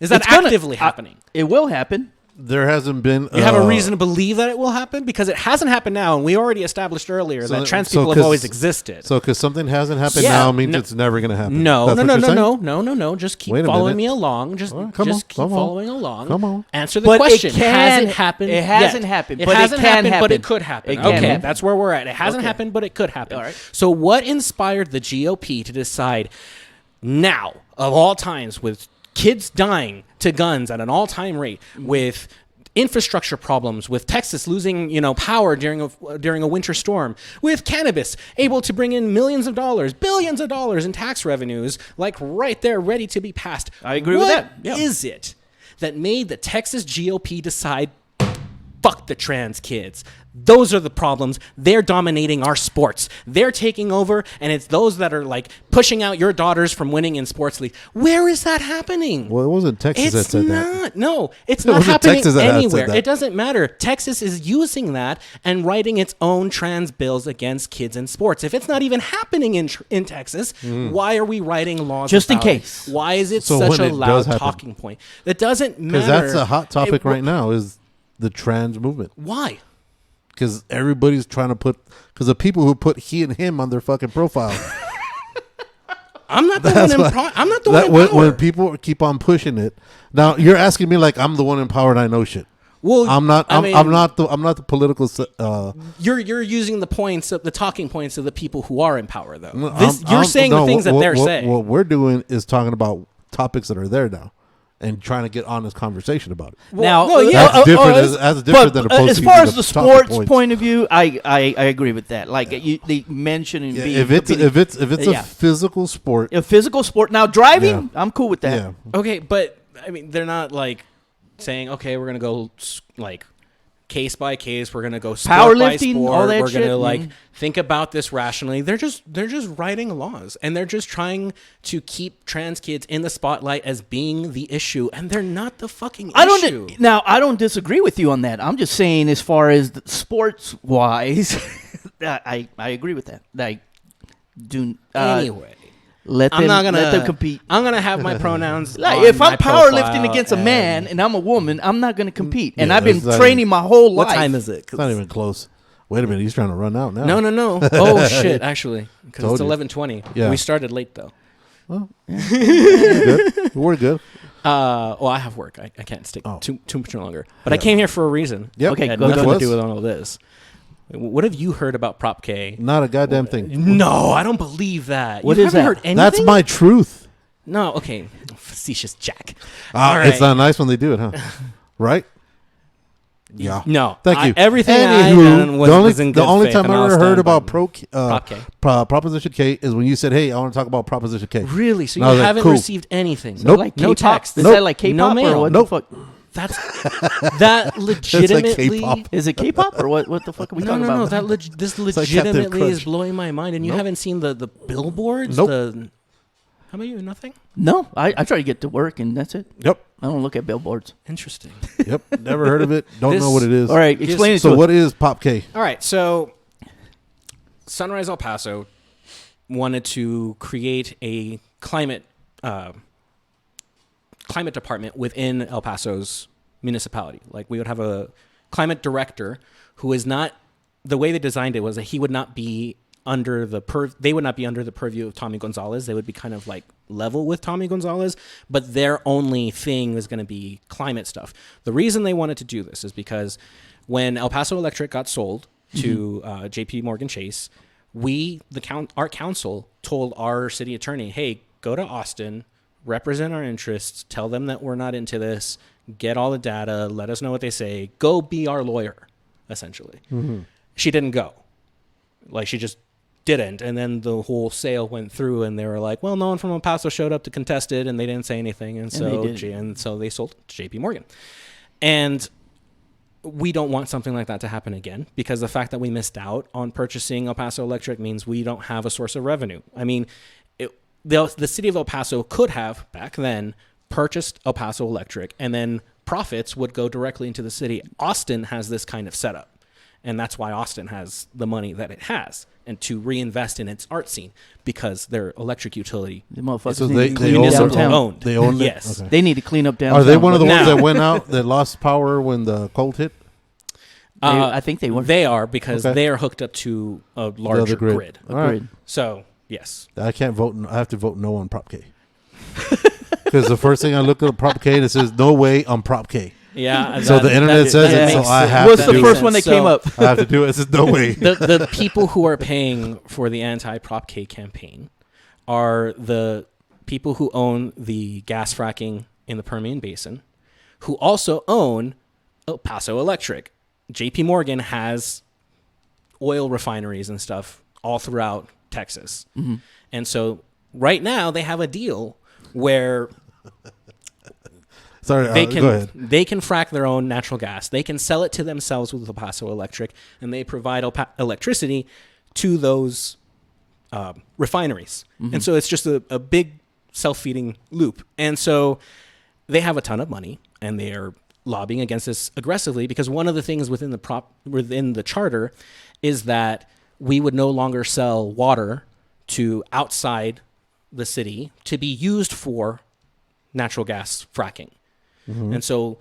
S5: Is that
S4: It's gonna-
S5: actively happening?
S4: It will happen.
S3: there hasn't been.
S5: You have a reason to believe that it will happen? Because it hasn't happened now, and we already established earlier that trans people have always existed.
S3: So because something hasn't happened
S5: Yeah,
S3: now means
S5: no-
S3: it's never going to happen.
S5: No.
S3: That's what you're saying?
S5: No. Just keep
S3: Wait a
S5: following
S3: minute.
S5: me along. Just
S3: All right,
S5: keep
S3: come on.
S5: following along.
S3: Come on.
S5: Answer the
S4: But it
S5: question.
S4: can-
S5: Has it happened?
S4: it hasn't
S5: yet?
S4: happened,
S5: It
S4: but it
S5: hasn't
S4: can
S5: happened, but it
S4: happen.
S5: could happen.
S4: It can
S5: Okay,
S4: happen.
S5: that's where we're at. It hasn't
S4: Okay.
S5: happened, but it could happen.
S4: All right.
S5: So what inspired the GOP to decide now, of all times, with kids dying to guns at an all-time rate, with infrastructure problems, with Texas losing, power during a winter storm, with cannabis able to bring in millions of dollars, billions of dollars in tax revenues, like right there, ready to be passed.
S4: I agree with that. Yeah.
S5: What is it that made the Texas GOP decide, fuck the trans kids? Those are the problems. They're dominating our sports. They're taking over, and it's those that are like pushing out your daughters from winning in sports league. Where is that happening?
S3: Well, it wasn't Texas that
S5: It's
S3: said
S5: not.
S3: that.
S5: No, it's
S3: It
S5: not
S3: wasn't
S5: happening
S3: Texas that had said
S5: anywhere.
S3: that.
S5: It doesn't matter. Texas is using that and writing its own trans bills against kids in sports. If it's not even happening in Texas, why are we writing laws
S4: Just in
S5: about it?
S4: case.
S5: Why is it
S3: So
S5: such
S3: when
S5: a
S3: it
S5: loud
S3: does happen.
S5: talking point? That doesn't matter.
S3: Because that's a hot topic
S5: It-
S3: right now is the trans movement.
S5: Why?
S3: Because everybody's trying to because the people who put he and him on their fucking profile.
S5: I'm not the one in I'm not the one in
S3: when,
S5: power.
S3: when people keep on pushing it. Now you're asking me like I'm the one in power and I know shit.
S5: Well,
S3: I'm not.
S5: I mean,
S3: I'm not the political.
S5: You're using the talking points of the people who are in power, though.
S3: I'm
S5: You're saying the things that they're saying.
S3: What we're doing is talking about topics that are there now, and trying to get honest conversation about it.
S4: Now,
S3: That's different. That's different than opposed
S4: as
S3: to
S4: far
S3: using
S4: as the
S3: topic
S4: sports
S3: points.
S4: point of view, I agree with that. Like they mention and
S3: Yeah,
S4: being
S3: if it's
S4: yeah.
S3: a physical sport,
S4: a physical sport. Now driving,
S3: Yeah.
S4: I'm cool with that.
S3: yeah.
S5: Okay, but I mean, they're not like saying, okay, we're gonna go like case by case. We're gonna go sport by
S4: Powerlifting,
S5: sport.
S4: all that
S5: we're
S4: shit.
S5: gonna like think about this rationally. They're just writing laws, and they're just trying to keep trans kids in the spotlight as being the issue, and they're not the fucking issue.
S4: I don't disagree with you on that. I'm just saying, as far as sports wise, I agree with that. I do
S5: Anyway.
S4: let
S5: I'm
S4: them
S5: not gonna
S4: let them compete.
S5: I'm gonna have my pronouns.
S4: Like
S5: on
S4: if
S5: my
S4: I'm powerlifting
S5: profile
S4: against a man and I'm a woman, I'm not going to compete. And
S3: Yeah,
S4: I've been
S3: it's not
S4: training my whole life.
S5: what time is it?
S3: It's not even close. Wait a minute, he's trying to run out now.
S5: No. Oh shit! Actually, because
S3: Told
S5: it's
S3: you.
S5: 11:20.
S3: Yeah.
S5: We started late though.
S3: Good. We're good.
S5: Well, I have work. I can't stick
S3: Oh.
S5: too much longer. But I came here for a reason.
S3: Yep.
S4: Okay,
S5: It had
S4: go
S5: nothing
S3: ahead.
S5: to do with all of this. What have you heard about Prop K?
S3: Not a goddamn thing.
S5: No, I don't believe that.
S4: What
S5: you
S4: is
S5: haven't
S4: that?
S5: heard anything?
S3: That's my truth.
S5: No, okay. Facetious Jack. All right.
S3: It's not nice when they do it, huh? Right? Yeah.
S5: No.
S3: Thank you.
S5: Everything I
S3: Anywho,
S5: done was in good
S3: the only
S5: faith,
S3: time
S5: and
S3: I
S5: I'll
S3: ever heard
S5: stand
S3: about
S5: by Prop K.
S3: Proposition K is when you said, "Hey, I want to talk about Proposition K."
S5: Really? So
S3: And
S5: you
S3: I was like,
S5: haven't
S3: cool.
S5: received anything?
S3: Nope.
S4: Like
S5: No
S4: K-pop?
S5: text.
S4: Is
S3: Nope.
S4: that like K-pop
S5: No mail.
S4: or what
S3: Nope.
S4: the fuck?
S5: That's that legitimately.
S3: K-pop.
S4: Is it K-pop or what? What the fuck are we
S5: No,
S4: talking
S5: no, no.
S4: about?
S5: This
S3: like Captain
S5: legitimately is
S3: Crunch.
S5: blowing my mind, and you
S3: Nope.
S5: haven't seen the billboards.
S3: Nope.
S5: How about you? Nothing.
S4: No, I try to get to work and that's it.
S3: Yep.
S4: I don't look at billboards.
S5: Interesting.
S3: Yep. Never heard of it. Don't
S5: This-
S3: know what it is.
S4: All right, explain it
S3: So
S4: to us.
S3: what is Pop K?
S5: All right. So, Sunrise El Paso wanted to create a climate department within El Paso's municipality. Like we would have a climate director who is not. The way they designed it was that he would not be under they would not be under the purview of Tommy Gonzalez. They would be kind of like level with Tommy Gonzalez, but their only thing was going to be climate stuff. The reason they wanted to do this is because when El Paso Electric got sold to JP Morgan Chase, our council told our city attorney, hey, go to Austin, represent our interests, tell them that we're not into this, get all the data, let us know what they say, go be our lawyer, essentially. She didn't go. Like, she just didn't. And then the whole sale went through, and they were like, well, no one from El Paso showed up to contest it, and they didn't say anything. And so they sold to JP Morgan. And we don't want something like that to happen again, because the fact that we missed out on purchasing El Paso Electric means we don't have a source of revenue. I mean, the city of El Paso could have, back then, purchased El Paso Electric, and then profits would go directly into the city. Austin has this kind of setup, and that's why Austin has the money that it has, and to reinvest in its art scene, because their electric utility
S4: The motherfuckers
S3: So
S4: need to
S3: they
S4: clean
S3: own
S4: up
S3: it?
S4: downtown.
S5: owned.
S3: They own it?
S5: Yes.
S3: Okay.
S4: They need to clean up downtown.
S3: Are they one of the ones
S5: Now-
S3: that went out that lost power when the cold hit?
S4: I think they were.
S5: They are, because
S3: Okay.
S5: they are hooked up to a larger
S3: grid.
S5: grid.
S3: All right.
S4: Agreed.
S5: So, yes.
S3: I can't vote. I have to vote no on Prop K. Because the first thing I look at Prop K, and it says no way on Prop K.
S5: Yeah.
S3: So the internet says
S4: it, so
S5: makes
S3: I
S5: sense.
S3: have
S4: What's
S3: to
S4: the
S3: do
S4: first
S3: it.
S4: one that
S5: So-
S4: came up?
S3: I have to do it. It says no way.
S5: the people who are paying for the anti-Prop K campaign are the people who own the gas fracking in the Permian Basin, who also own El Paso Electric. JP Morgan has oil refineries and stuff all throughout Texas.
S4: Mm-hmm.
S5: And so right now they have a deal where
S3: Sorry,
S5: they
S3: go ahead.
S5: can frack their own natural gas. They can sell it to themselves with El Paso Electric, and they provide electricity to those refineries.
S4: Mm-hmm.
S5: And so it's just a big self-feeding loop. And so they have a ton of money, and they are lobbying against this aggressively, because one of the things within the charter is that we would no longer sell water to outside the city to be used for natural gas fracking. And so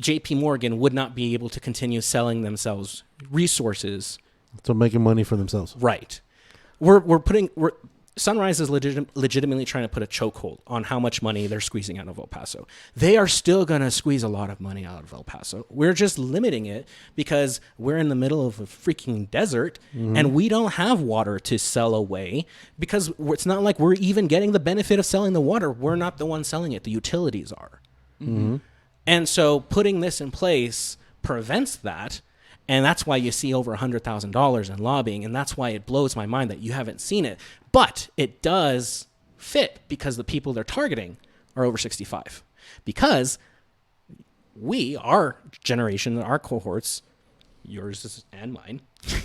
S5: JP Morgan would not be able to continue selling themselves resources.
S3: So making money for themselves.
S5: Right. Sunrise is legitimately trying to put a chokehold on how much money they're squeezing out of El Paso. They are still going to squeeze a lot of money out of El Paso. We're just limiting it because we're in the middle of a freaking desert, and we don't have water to sell away, because it's not like we're even getting the benefit of selling the water. We're not the ones selling it. The utilities are. And so putting this in place prevents that. And that's why you see over $100,000 in lobbying. And that's why it blows my mind that you haven't seen it. But it does fit, because the people they're targeting are over 65. Because our generation, our cohorts, yours and mine,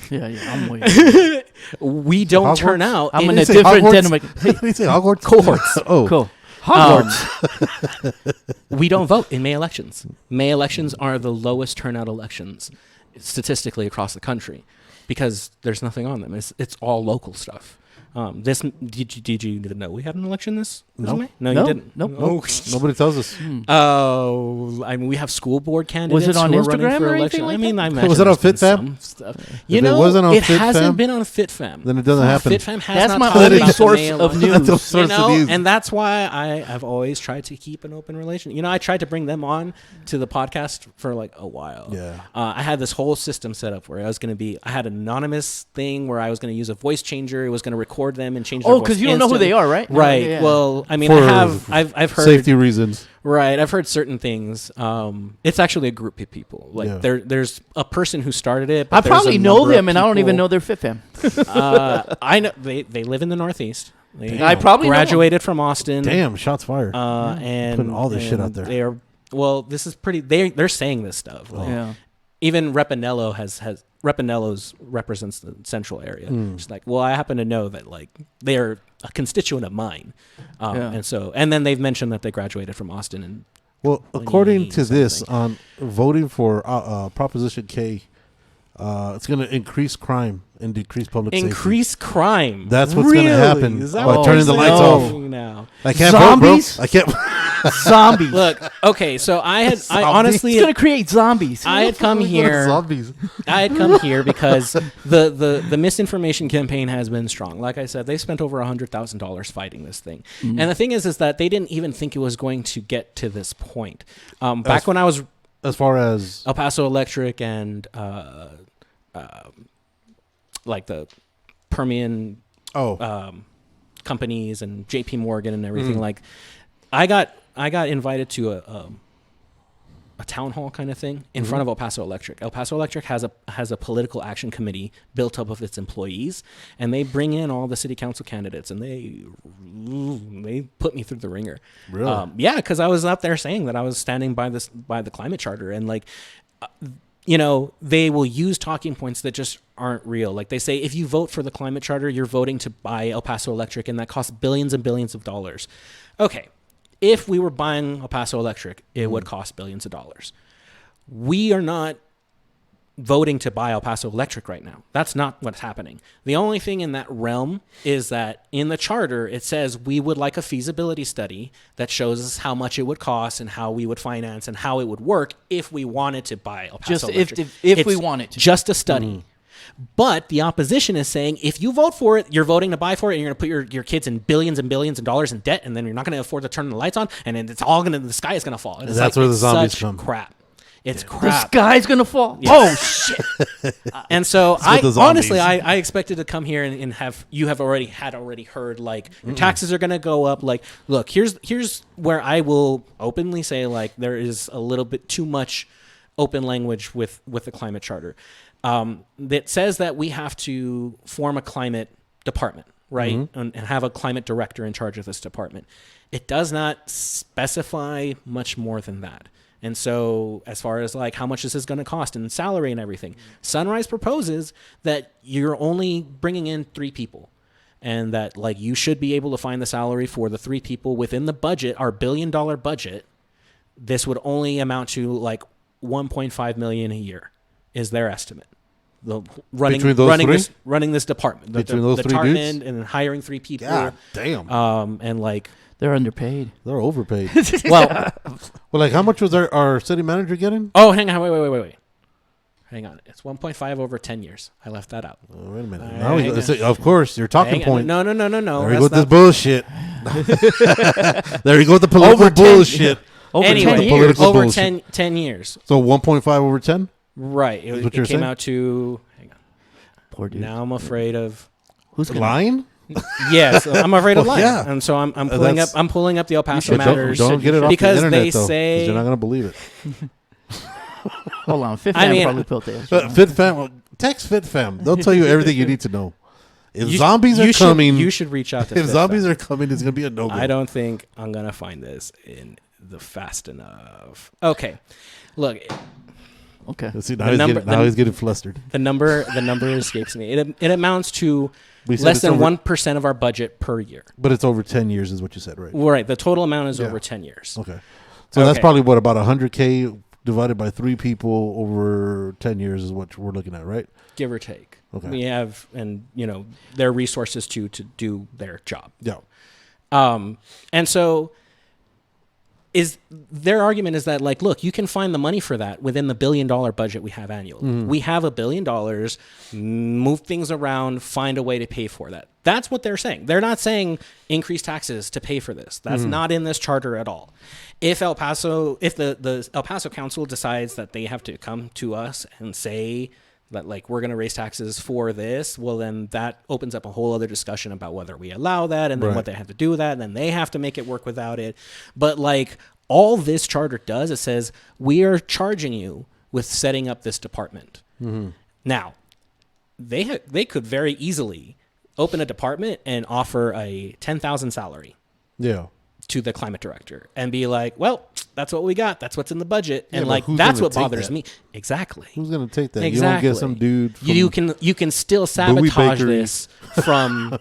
S4: Yeah, I'm way.
S5: we don't turn out.
S4: I'm
S5: in
S4: in a
S3: Did you say
S4: different
S3: Hogwarts?
S4: dynamic.
S3: Did you say Hogwarts?
S5: cohorts.
S3: Oh,
S4: Cool.
S5: We don't vote in May elections. May elections are the lowest turnout elections statistically across the country, because there's nothing on them. It's all local stuff. Did you know we had an election this May? No, you didn't.
S4: Nope.
S5: Oh,
S3: nobody tells us.
S5: I mean, we have school board candidates.
S4: Was it on
S5: who are running
S4: Instagram
S5: for
S4: or
S5: election.
S4: anything like
S5: I mean,
S4: that?
S5: I imagine
S3: Was it on
S5: there's been
S3: FitFam?
S5: some stuff.
S3: If it wasn't on
S5: it hasn't
S3: FitFam,
S5: been on FitFam.
S3: then it doesn't happen.
S5: FitFam has
S4: That's
S5: not
S4: my
S5: talked
S4: only
S5: about the
S4: source
S5: May
S4: of
S5: election.
S4: news.
S3: That's the
S5: You
S3: source
S5: know,
S3: of news.
S5: and that's why I've always tried to keep an open relation. You know, I tried to bring them on to the podcast for like a while.
S3: Yeah.
S5: I had this whole system set up where I had an anonymous thing where I was going to use a voice changer. It was going to record them and change their
S4: Oh,
S5: voice
S4: because you don't know who they
S5: instantly.
S4: are, right?
S5: Right.
S4: Yeah.
S5: Well, I mean,
S3: For
S5: I've heard
S3: safety reasons.
S5: Right, I've heard certain things. It's actually a group of people. Like
S3: Yeah.
S5: there's a person who started it. But
S4: I
S5: there's
S4: probably
S5: a
S4: know
S5: number of
S4: them, and I don't even
S5: people-
S4: know their fit fam.
S5: I know they live in the Northeast. They
S4: I probably know them.
S5: graduated from Austin.
S3: Damn, shots fired.
S5: And
S3: Putting all this shit out there.
S5: They are this is pretty. They're saying this stuff. Like,
S4: Yeah.
S5: even Repinello has Repinello's represents the central area. It's like, well, I happen to know that like they're a constituent of mine, and then they've mentioned that they graduated from Austin and.
S3: Well, according to this,
S5: something.
S3: on voting for Proposition K, it's going to increase crime and decrease public safety.
S5: Increase crime.
S3: That's what's going to happen
S5: Is that
S3: by
S5: what
S3: turning the
S5: we're
S3: lights
S5: saying
S3: off.
S5: now?
S3: I can't
S4: Zombies?
S3: vote, bro. I can't.
S4: Zombies.
S5: Look, okay, so I
S4: it's
S5: honestly
S4: gonna create zombies.
S5: I had come here.
S3: Zombies.
S5: I had come here because the misinformation campaign has been strong. Like I said, they spent over $100,000 fighting this thing, and the thing is that they didn't even think it was going to get to this point. Back when I was
S3: As far as
S5: El Paso Electric and like the Permian companies and JP Morgan and everything, like I got invited to a town hall kind of thing in front of El Paso Electric. El Paso Electric has a political action committee built up of its employees, and they bring in all the city council candidates, and they put me through the ringer.
S3: Really?
S5: Yeah, because I was up there saying that I was standing by the climate charter, and like, they will use talking points that just aren't real. Like they say, if you vote for the climate charter, you're voting to buy El Paso Electric, and that costs billions and billions of dollars. Okay. If we were buying El Paso Electric, it would cost billions of dollars. We are not voting to buy El Paso Electric right now. That's not what's happening. The only thing in that realm is that in the charter, it says we would like a feasibility study that shows us how much it would cost and how we would finance and how it would work if we wanted to buy El Paso Electric.
S4: If we wanted to.
S5: Just a study. But the opposition is saying, if you vote for it, you're voting to buy for it, and you're going to put your kids in billions and billions of dollars in debt, and then you're not going to afford to turn the lights on, and then the sky is going to fall. And
S3: that's where the zombies come.
S5: Crap. It's
S4: The
S5: crap.
S4: sky's gonna fall.
S5: Yeah.
S4: Oh shit!
S5: And so
S3: honestly,
S5: I expected to come here and have already heard like your taxes are gonna go up. Like, look, here's where I will openly say like there is a little bit too much open language with the climate charter. That says that we have to form a climate department, right? And have a climate director in charge of this department. It does not specify much more than that. And so as far as like how much this is going to cost and salary and everything, Sunrise proposes that you're only bringing in 3 people, and that like you should be able to find the salary for the 3 people within the budget, our $1 billion budget. This would only amount to like $1.5 million a year is their estimate. Running this department, the department, and hiring 3 people.
S3: God damn.
S5: And like
S4: They're underpaid.
S3: They're overpaid.
S5: well,
S3: like how much was our city manager getting?
S5: oh, hang on, wait. Hang on, it's 1.5 over 10 years. I left that out.
S3: Oh, wait a minute.
S5: Hang on.
S3: Of course, your talking point.
S5: No.
S3: There you go with this bullshit. There you go with the political
S4: Over 10
S3: bullshit.
S4: Over
S5: Anyway,
S4: 10 years.
S3: Political
S5: over
S3: bullshit.
S5: 10 years.
S3: So 1.5 over 10?
S5: Right.
S3: That's
S5: It
S3: what you're
S5: came
S3: saying?
S5: out to. Hang on.
S4: Poor dude.
S5: Now I'm afraid of.
S4: Who's gonna
S3: Lying?
S5: Yes, I'm afraid of
S3: Well,
S5: lying.
S3: yeah.
S5: And so I'm pulling up.
S3: That's-
S5: I'm pulling up the El Paso
S3: But
S5: matters
S3: don't get it off
S5: because
S3: the internet,
S5: they
S3: though, 'cause
S5: say
S3: you're not going to believe it.
S4: Hold on, Fifth
S5: I
S4: Fam
S5: mean-
S4: probably built it.
S3: FitFam, text FitFam. They'll tell you everything you need to know. If
S5: you-
S3: zombies are
S5: you should-
S3: coming,
S5: you should reach out to.
S3: if
S5: Fifth
S3: zombies
S5: Fam.
S3: are coming, it's going to be a no-go.
S5: I don't think I'm gonna find this in the fast enough. Okay, look,
S4: Okay.
S3: See,
S5: the number-
S3: he's getting flustered.
S5: the number escapes me. It amounts to
S3: We said
S5: less
S3: it's
S5: than
S3: over-
S5: 1% of our budget per year.
S3: But it's over 10 years is what you said, right?
S5: Well, right, the total amount is
S3: Yeah.
S5: over 10 years.
S3: Okay. So that's
S5: Okay.
S3: probably what, about 100K divided by 3 people over 10 years is what we're looking at, right?
S5: Give or take.
S3: Okay.
S5: We have, and their resources to do their job.
S3: Yeah.
S5: And so their argument is that, like, look, you can find the money for that within the $1 billion budget we have annually. We have $1 billion, move things around, find a way to pay for that. That's what they're saying. They're not saying increase taxes to pay for this. That's not in this charter at all. If the El Paso Council decides that they have to come to us and say that, like, we're going to raise taxes for this, well, then that opens up a whole other discussion about whether we allow that and then
S3: Right.
S5: what they have to do with that, and then they have to make it work without it. But, like, all this charter does, it says, we are charging you with setting up this department. Now, they could very easily open a department and offer a $10,000 salary
S3: Yeah.
S5: to the climate director and be like, well, that's what we got. That's what's in the budget.
S3: Yeah,
S5: And
S3: but
S5: like,
S3: who's
S5: that's
S3: gonna
S5: what
S3: take
S5: bothers
S3: that?
S5: me. Exactly.
S3: Who's going to take that?
S5: Exactly.
S3: You don't get some dude from
S5: You can still sabotage
S3: Bakery.
S5: this from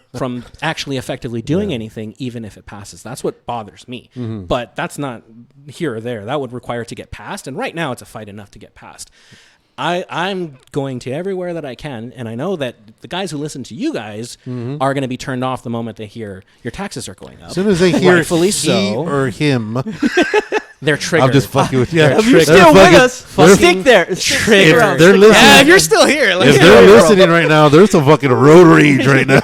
S5: actually effectively doing anything, even if it passes. That's what bothers me. But that's not here or there. That would require to get passed. And right now it's a fight enough to get passed. I'm going to everywhere that I can, and I know that the guys who listen to you guys are going to be turned off the moment they hear your taxes are going up.
S3: As soon as they hear
S5: Rightfully
S3: he
S5: so.
S3: or him,
S5: They're triggered.
S3: I'm just fucking with you.
S4: If you're still with us, stick there. Stick around.
S3: If they're listening,
S5: Yeah, if you're still here, like,
S3: if they're listening right now, there's some fucking road rage right now.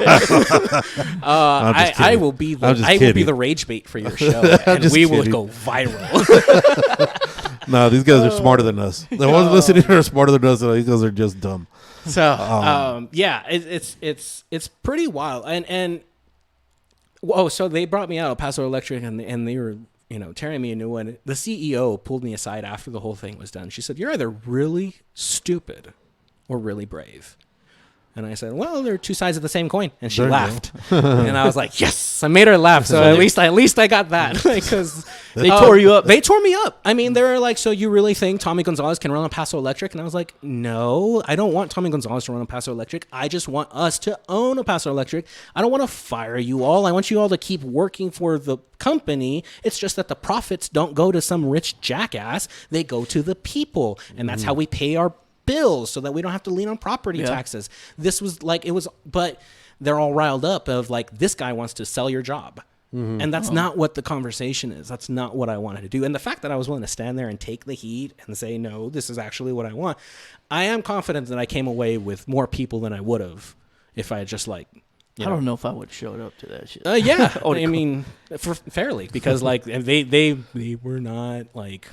S3: I'm just
S5: I
S3: kidding.
S5: will be
S3: I'm just
S5: the
S3: kidding.
S5: rage bait for your show, and
S3: just
S5: we will
S3: kidding.
S5: go viral.
S3: No, these guys are smarter than us. The ones listening are smarter than us. These guys are just dumb.
S5: So, yeah, it's pretty wild. And so they brought me out El Paso Electric, and they were Terry and me knew when the CEO pulled me aside after the whole thing was done. She said, "You're either really stupid or really brave." And I said, "Well, they're two sides of the same coin." And she laughed. And I was like, "Yes, I made her laugh." So at least I got that, because
S4: they tore you up.
S5: They tore me up. I mean, they were like, "So you really think Tommy Gonzalez can run on Paso Electric?" And I was like, "No, I don't want Tommy Gonzalez to run on Paso Electric. I just want us to own a Paso Electric. I don't want to fire you all. I want you all to keep working for the company. It's just that the profits don't go to some rich jackass. They go to the people, and that's how we pay our bills, so that we don't have to lean on property taxes." This was like, but they're all riled up of like, this guy wants to sell your job. And that's not what the conversation is. That's not what I wanted to do. And the fact that I was willing to stand there and take the heat and say, no, this is actually what I want. I am confident that I came away with more people than I would have if I had just like,
S4: I don't know if I would have showed up to that shit.
S5: Yeah. I mean, fairly, because like they were not like,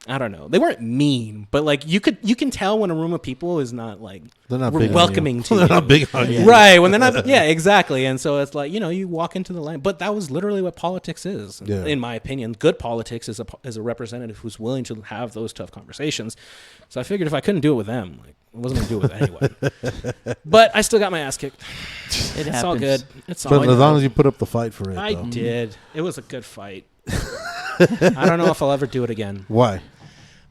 S5: I don't know. They weren't mean, but like you can tell when a room of people is not like,
S3: they're not big
S5: welcoming to you.
S3: They're not big on you.
S5: Right. When they're not, yeah, exactly. And so it's like, you walk into the line, but that was literally what politics is, in my opinion. Good politics is a representative who's willing to have those tough conversations. So I figured if I couldn't do it with them, like, I wasn't going to do it with anyone. But I still got my ass kicked. It's all good. It's all
S3: good. But as long as you put up the fight for it.
S5: I did. It was a good fight. I don't know if I'll ever do it again.
S3: Why?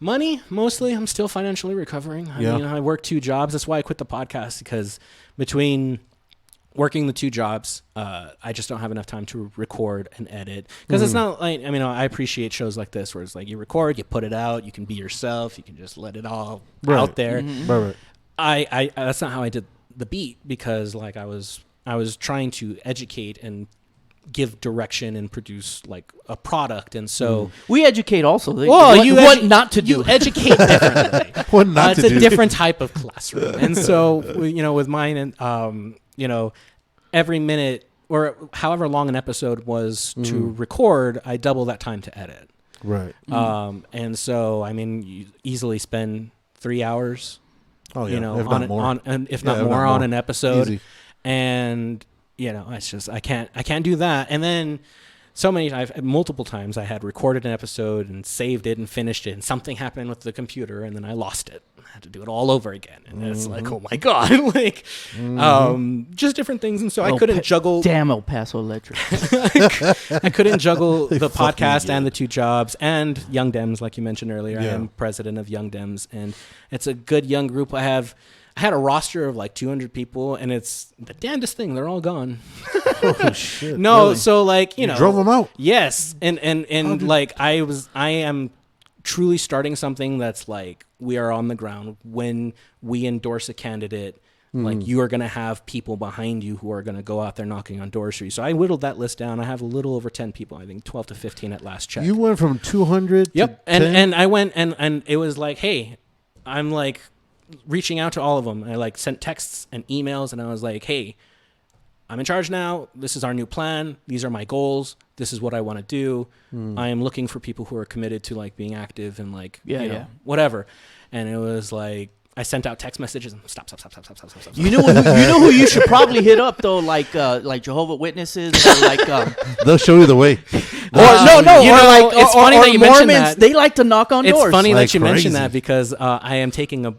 S5: Money, mostly. I'm still financially recovering. I mean, I work 2 jobs. That's why I quit the podcast, because between working the 2 jobs, I just don't have enough time to record and edit. Because it's not like, I mean, I appreciate shows like this where it's like you record, you put it out, you can be yourself, you can just let it all out there.
S3: Right.
S5: I that's not how I did the beat, because like I was trying to educate and give direction and produce like a product, and so
S4: we educate also.
S5: What
S4: not to do?
S5: You educate differently.
S3: What not to do?
S5: It's a different type of classroom, and so with mine, and every minute or however long an episode was to record, I double that time to edit.
S3: Right.
S5: And so I mean, you easily spend 3 hours.
S3: Oh yeah.
S5: If not more on an episode.
S3: Easy.
S5: And it's just I can't do that. And then multiple times I had recorded an episode and saved it and finished it, and something happened with the computer, and then I lost it. I had to do it all over again, and it's like, oh my god, like just different things. And so I couldn't juggle.
S4: Damn El Paso Electric.
S5: I couldn't juggle the podcast and the 2 jobs and Young Dems, like you mentioned earlier. I am president of Young Dems, and it's a good young group. I had a roster of like 200 people, and it's the damnedest thing. They're all gone.
S3: Oh shit!
S5: No,
S3: really?
S5: So like
S3: you drove them out.
S5: Yes, and like I am truly starting something that's like we are on the ground when we endorse a candidate. Like you are going to have people behind you who are going to go out there knocking on doors for you. So I whittled that list down. I have a little over 10 people. I think 12 to 15 at last check.
S3: You went from 200.
S5: Yep,
S3: to 10?
S5: and I went and it was like, hey, I'm like reaching out to all of them. I like sent texts and emails, and I was like, hey, I'm in charge now. This is our new plan. These are my goals. This is what I want to do. I am looking for people who are committed to like being active and like, whatever. And it was like, I sent out text messages. Stop.
S4: You know who you should probably hit up though, like Jehovah's Witnesses, or like
S3: they'll show you the way.
S5: It's funny that you mentioned that.
S4: They like to knock on doors.
S5: It's funny
S3: like
S5: that you mentioned
S3: crazy.
S5: that, because I am taking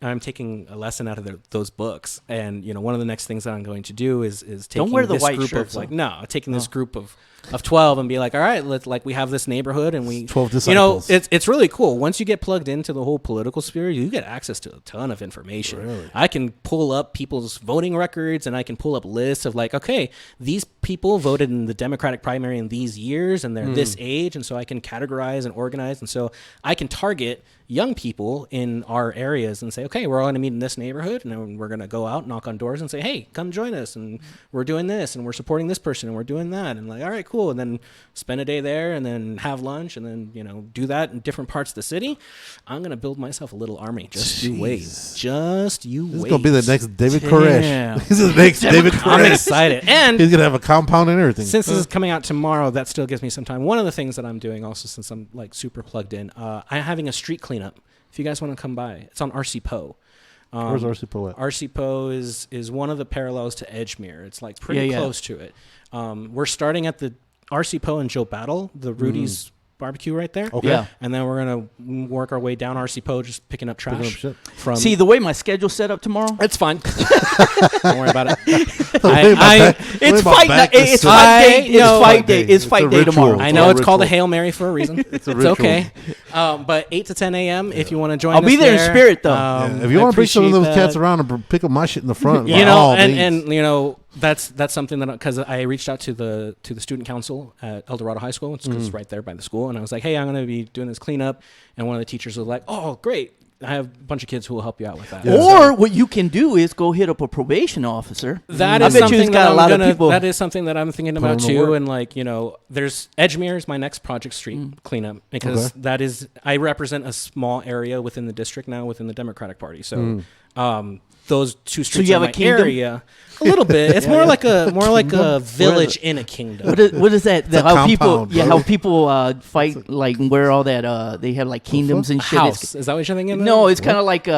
S5: I'm taking a lesson out of those books, and one of the next things that I'm going to do is taking
S4: don't wear the
S5: this
S4: white
S5: group
S4: shirts,
S5: of like taking this group of 12 and be like, all right, we have this neighborhood, and we
S3: 12 disciples.
S5: It's really cool. Once you get plugged into the whole political sphere, you get access to a ton of information.
S3: Really?
S5: I can pull up people's voting records, and I can pull up lists of like, okay, these people voted in the Democratic primary in these years, and they're this age, and so I can categorize and organize, and so I can target young people in our areas and say, okay, we're all going to meet in this neighborhood, and then we're going to go out, knock on doors, and say, hey, come join us, and we're doing this, and we're supporting this person, and we're doing that, and like, all right, cool, and then spend a day there, and then have lunch, and then do that in different parts of the city. I'm going to build myself a little army. Just you wait. Just you wait.
S3: This is going to be the next David Koresh. This is the next David Koresh.
S5: I'm excited. And
S3: he's going to have a compound and everything.
S5: Since this is coming out tomorrow, that still gives me some time. One of the things that I'm doing also, since I'm like super plugged in, I'm having a street cleanup. If you guys want to come by, it's on RC Poe.
S3: Where's RC Poe at?
S5: RC Poe is one of the parallels to Edgemere. It's like pretty close to it. We're starting at the RC Poe and Joe Battle, the Rudy's barbecue right there.
S3: Okay.
S4: Yeah.
S5: And then we're gonna work our way down RC Poe, just picking up trash
S3: shit.
S5: from.
S4: See, the way my schedule's set up tomorrow,
S5: it's fine. Don't worry about it.
S4: it's fight night. It's fight day. It's fight day. It's fight day tomorrow.
S5: I know it's called a
S3: ritual.
S5: Hail Mary for a reason. It's okay. But 8 to 10 a.m. if you want to join.
S4: I'll be there in spirit, though.
S3: If you want to bring some of those
S5: appreciate
S3: cats around and pick up my shit in the front,
S5: you know, and you know, that's something that, because I reached out to the student council at El Dorado High School, which is right there by the school, and I was like, hey, I'm going to be doing this cleanup, and one of the teachers was like, oh, great, I have a bunch of kids who will help you out with that.
S3: Yeah.
S4: Or what you can do is go hit up a probation officer.
S5: That
S4: I
S5: is
S4: bet you
S5: something
S4: it's got
S5: that
S4: a lot
S5: I'm
S4: of people.
S5: That is something that I'm thinking about
S3: in the
S5: too,
S3: work.
S5: and like, you know, there's Edgemere is my next Project Street cleanup, because that is, I represent a small area within the district now within the Democratic Party, so those two streets
S4: you
S5: in
S4: have
S5: my
S4: a kingdom?
S5: area, a little bit. It's more like a village in a kingdom.
S4: What is that?
S3: a
S4: How people,
S3: compound,
S4: yeah,
S3: bro.
S4: how people fight, like where all that they have like kingdoms and shit.
S5: House, is that what you're thinking?
S4: No, it's kind of like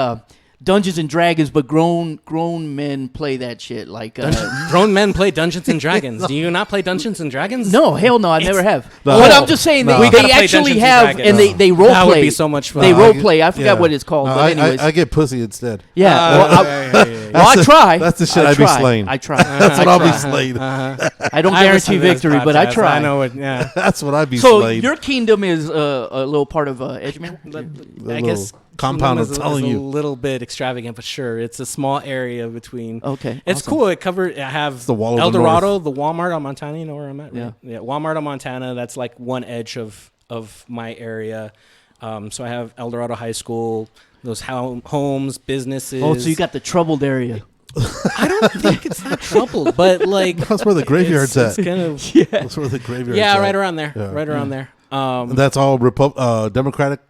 S4: Dungeons and Dragons, but grown men play that shit. Like
S5: grown men play Dungeons and Dragons. Do you not play Dungeons and Dragons?
S4: no, hell no, I never have.
S3: No.
S4: But I'm just saying
S3: No.
S4: they,
S3: We
S4: they
S5: gotta play
S4: actually
S5: Dungeons and
S4: have,
S5: Dragons.
S4: and they role play.
S5: That would be so much fun.
S4: They
S5: No,
S4: role play. I forgot what it's called.
S3: No,
S4: But anyways,
S3: I get pussy instead.
S4: yeah. Well, I try.
S3: That's the shit
S4: I
S3: I'd be
S4: try.
S3: slaying.
S4: I try.
S3: That's what I'll be slayed.
S4: I don't guarantee victory, but I try.
S5: I know it. Yeah.
S3: That's what I'd be
S4: So
S3: slayed.
S4: your kingdom is a little part of Edgemere.
S5: I guess
S3: compound
S5: is
S3: is telling
S5: a
S3: you.
S5: little bit extravagant, but sure, it's a small area between.
S4: Okay,
S5: it's
S4: awesome.
S5: cool. It covered. I have
S3: the wall of
S5: El
S3: the
S5: Dorado, the Walmart on Montana. You know where I'm at, right?
S4: Yeah.
S5: Yeah. Walmart on Montana. That's like one edge of my area. So I have El Dorado High School. Those homes, businesses.
S4: Oh, so you got the troubled area.
S5: I don't think it's that troubled, but like
S3: That's where the graveyard's
S5: it's
S3: at.
S5: kind of
S3: That's where the graveyard's
S5: yeah,
S3: at.
S5: right around there,
S3: Yeah.
S5: right around there.
S3: And that's all Democratic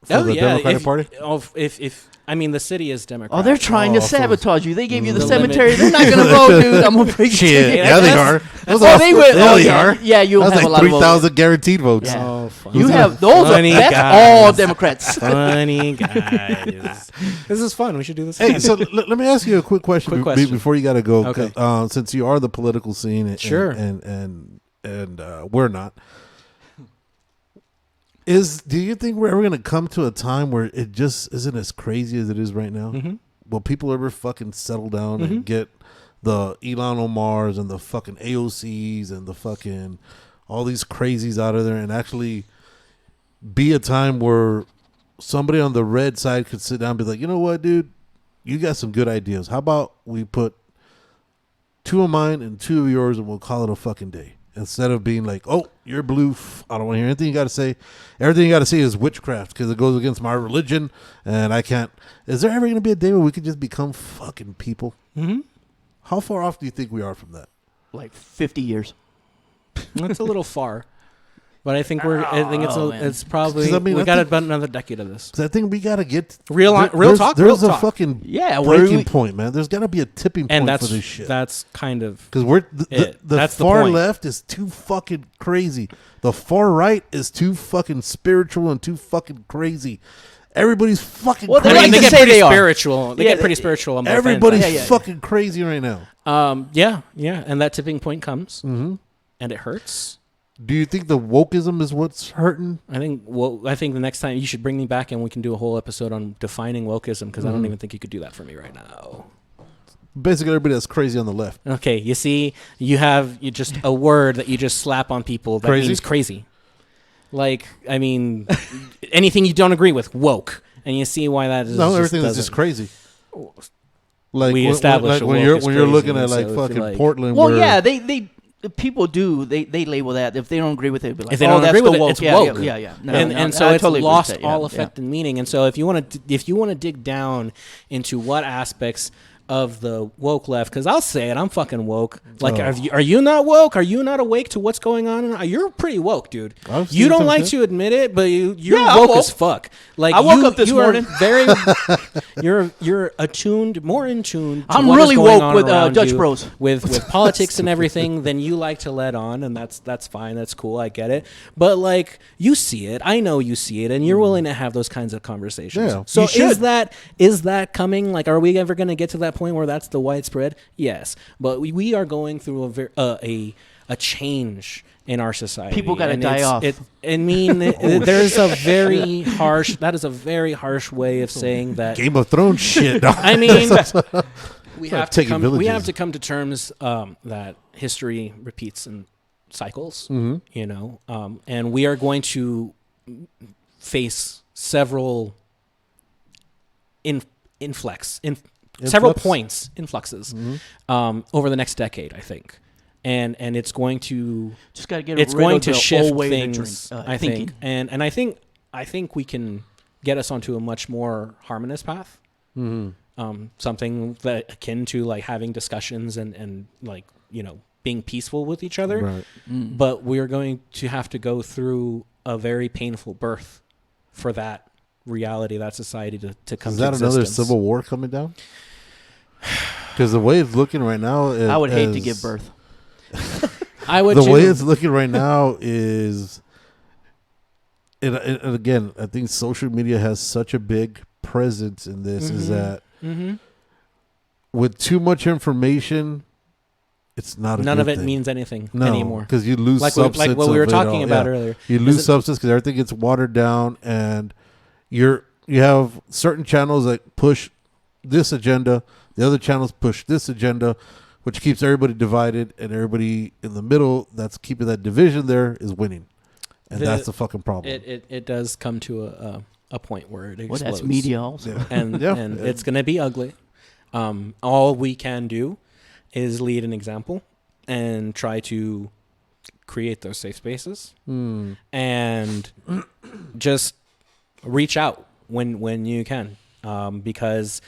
S3: for the Democratic Party?
S5: If I mean, the city is Democratic.
S4: Oh, they're trying to
S3: so-
S4: sabotage you. They gave you the
S5: The
S4: cemetery.
S5: limit.
S4: They're not going to vote, dude. I'm going to break
S3: Shit.
S4: you.
S3: Yeah, they are.
S4: Oh, they will.
S3: Yeah,
S4: Oh,
S3: they
S4: yeah.
S3: are.
S4: Yeah, you'll
S3: That's
S4: have a
S3: like
S4: lot of votes.
S3: 3,000 guaranteed votes.
S4: Yeah.
S5: Oh, fun.
S4: You have those.
S5: Funny
S4: That's
S5: guys.
S4: all Democrats.
S5: Funny guys. This is fun. We should do this.
S3: Hey,
S5: again.
S3: so let me ask you a quick question,
S5: Quick question.
S3: before you got to go.
S5: Okay.
S3: Since you are the political scene, and,
S5: Sure.
S3: and we're not. Do you think we're ever going to come to a time where it just isn't as crazy as it is right now?
S5: Mhm.
S3: Will people ever fucking settle down and get the Elon Omars and the fucking AOCs and the fucking all these crazies out of there and actually be a time where somebody on the red side could sit down and be like, you know what, dude, you got some good ideas. How about we put 2 of mine and 2 of yours and we'll call it a fucking day? Instead of being like, oh, you're blue. I don't want to hear anything you got to say. Everything you got to say is witchcraft because it goes against my religion and I can't. Is there ever going to be a day where we could just become fucking people?
S5: Mhm.
S3: How far off do you think we are from that?
S4: Like 50 years.
S5: That's a little far, but I think it's probably
S3: 'Cause I mean,
S5: we
S3: I
S5: got
S3: think-
S5: about another decade of this.
S3: 'Cause I think we got to get
S5: Real
S3: there's-
S5: talk.
S3: There's
S5: real
S3: a
S5: talk.
S3: fucking
S4: Yeah, where
S3: breaking
S4: we-
S3: point, man. There's got to be a tipping point
S5: and
S3: for this shit.
S5: that's kind of
S3: Because we're the
S5: That's the
S3: far
S5: point.
S3: left is too fucking crazy. The far right is too fucking spiritual and too fucking crazy. Everybody's fucking
S4: Well, they
S3: crazy.
S4: like
S5: they
S4: to
S5: get
S4: say
S5: pretty
S4: they are.
S5: spiritual. They
S4: Yeah,
S5: get pretty spiritual. On both ends.
S3: Everybody's
S4: Yeah, yeah.
S3: fucking crazy right now.
S5: Yeah, and that tipping point comes, and it hurts.
S3: Do you think the wokeism is what's hurting?
S5: I think the next time you should bring me back and we can do a whole episode on defining wokeism because I don't even think you could do that for me right now.
S3: Basically, everybody that's crazy on the left.
S5: Okay, you see, you just a word that you just slap on people that
S3: Crazy?
S5: means crazy. Like, I mean, anything you don't agree with, woke, and you see why that is.
S3: No,
S5: just
S3: everything is
S5: doesn't-
S3: just crazy. Like
S5: We
S3: when-
S5: established
S3: when
S5: woke
S3: you're
S5: is
S3: when you're
S5: crazy,
S3: looking at
S5: so
S3: like
S5: if you
S3: fucking
S5: like-
S3: Portland.
S4: Well,
S3: where-
S4: yeah, they people do. They label that if they don't agree with it. Be like,
S5: If they don't
S4: that's
S5: agree with
S4: the
S5: it,
S4: woke.
S5: it's
S4: yeah,
S5: woke.
S4: Yeah. No,
S5: and
S4: no,
S5: and so
S4: I
S5: it's
S4: totally agree with
S5: lost
S4: that, yeah,
S5: all
S4: yeah.
S5: effect and meaning. And so if you want to dig down into what aspects of the woke left, because I'll say it, I'm fucking woke. Like, are you not woke? Are you not awake to what's going on? You're pretty woke, dude.
S3: I've
S5: You
S3: seen
S5: don't
S3: some
S5: like
S3: shit.
S5: to admit it, but you're
S4: Yeah, I'm
S5: woke
S4: woke.
S5: as fuck. Like
S4: I woke
S5: you,
S4: up this
S5: you are
S4: morning.
S5: Very, you're attuned, more in tune. To
S4: I'm
S5: what is
S4: really
S5: going
S4: woke
S5: on
S4: with,
S5: around
S4: Dutch
S5: you,
S4: Bros.
S5: with politics and everything than you like to let on, and that's fine. That's cool. I get it. But like, you see it. I know you see it, and you're willing to have those kinds of conversations.
S3: Yeah.
S5: So
S3: You should.
S5: is that coming? Like, are we ever going to get to that point where that's the widespread? Yes, but we are going through a change in our society.
S4: People got to die off.
S5: There's a very harsh. That is a very harsh way of saying that.
S3: Game of Thrones shit.
S5: I mean, we have to come.
S3: Villages.
S5: We have to come to terms that history repeats in cycles.
S3: Mm-hmm.
S5: You know, and we are going to face several several points influxes over the next decade, I think. And it's going to
S4: just got to get
S5: it's
S4: rid
S5: going
S4: of
S5: to
S4: the
S5: shift
S4: old way
S5: things.
S4: to
S5: I
S4: thinking.
S5: think, and I think we can get us onto a much more harmonious path. Something that akin to like having discussions and like, you know, being peaceful with each other.
S3: Right.
S5: But we're going to have to go through a very painful birth for that reality, that society to come.
S3: Is
S5: to
S3: that
S5: existence.
S3: another civil war coming down? Because the way it's looking right now,
S4: I would hate to give birth.
S5: I would.
S3: The way it's looking right now is, and again, I think social media has such a big presence in this. Is that with too much information, it's not.
S5: None of it
S3: thing.
S5: means anything
S3: No,
S5: anymore
S3: because you lose
S5: like
S3: substance.
S5: like what we were talking about earlier.
S3: You lose substance because everything gets watered down, and you have certain channels that push this agenda. The other channels push this agenda, which keeps everybody divided, and everybody in the middle that's keeping that division there is winning. And that's the fucking problem.
S5: It does come to a point where it explodes.
S4: Well, that's media also.
S3: Yeah.
S5: And it's going to be ugly. All we can do is lead an example and try to create those safe spaces and just reach out when you can, because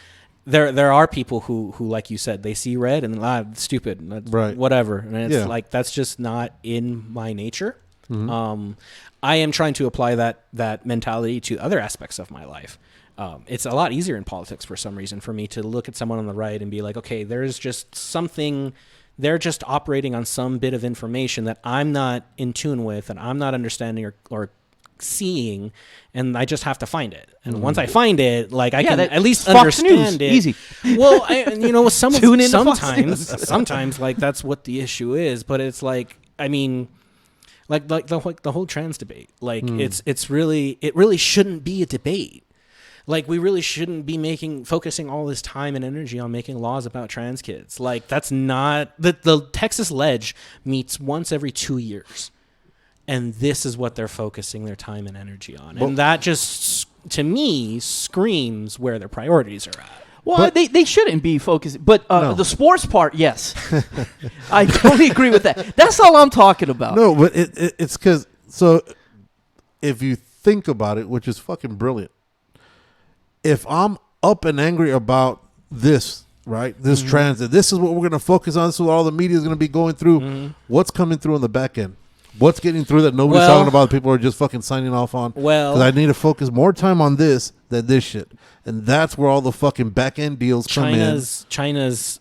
S5: there are people who like you said, they see red and stupid,
S3: right,
S5: whatever, and it's like that's just not in my nature. I am trying to apply that mentality to other aspects of my life. It's a lot easier in politics for some reason for me to look at someone on the right and be like, okay, there's just something, they're just operating on some bit of information that I'm not in tune with and I'm not understanding or seeing, and I just have to find it. And once I find it, like I can at least
S4: Fox
S5: understand
S4: News.
S5: it.
S4: Easy.
S5: Well, sometimes like that's what the issue is, but it's like, I mean, like the whole trans debate, like it really shouldn't be a debate. Like we really shouldn't be focusing all this time and energy on making laws about trans kids. Like that's not the Texas Ledge meets once every 2 years. And this is what they're focusing their time and energy on. And that just, to me, screams where their priorities are at.
S4: Well, they shouldn't be focused. But
S3: No.
S4: the sports part, yes. I totally agree with that. That's all I'm talking about.
S3: No, but it's because, so if you think about it, which is fucking brilliant, if I'm up and angry about this, right, this transit, this is what we're going to focus on, this is what all the media is going to be going through, what's coming through on the back end? What's getting through that nobody's talking about? People are just fucking signing off on.
S5: Well,
S3: because I need to focus more time on this than this shit, and that's where all the fucking back end deals come in.
S5: China's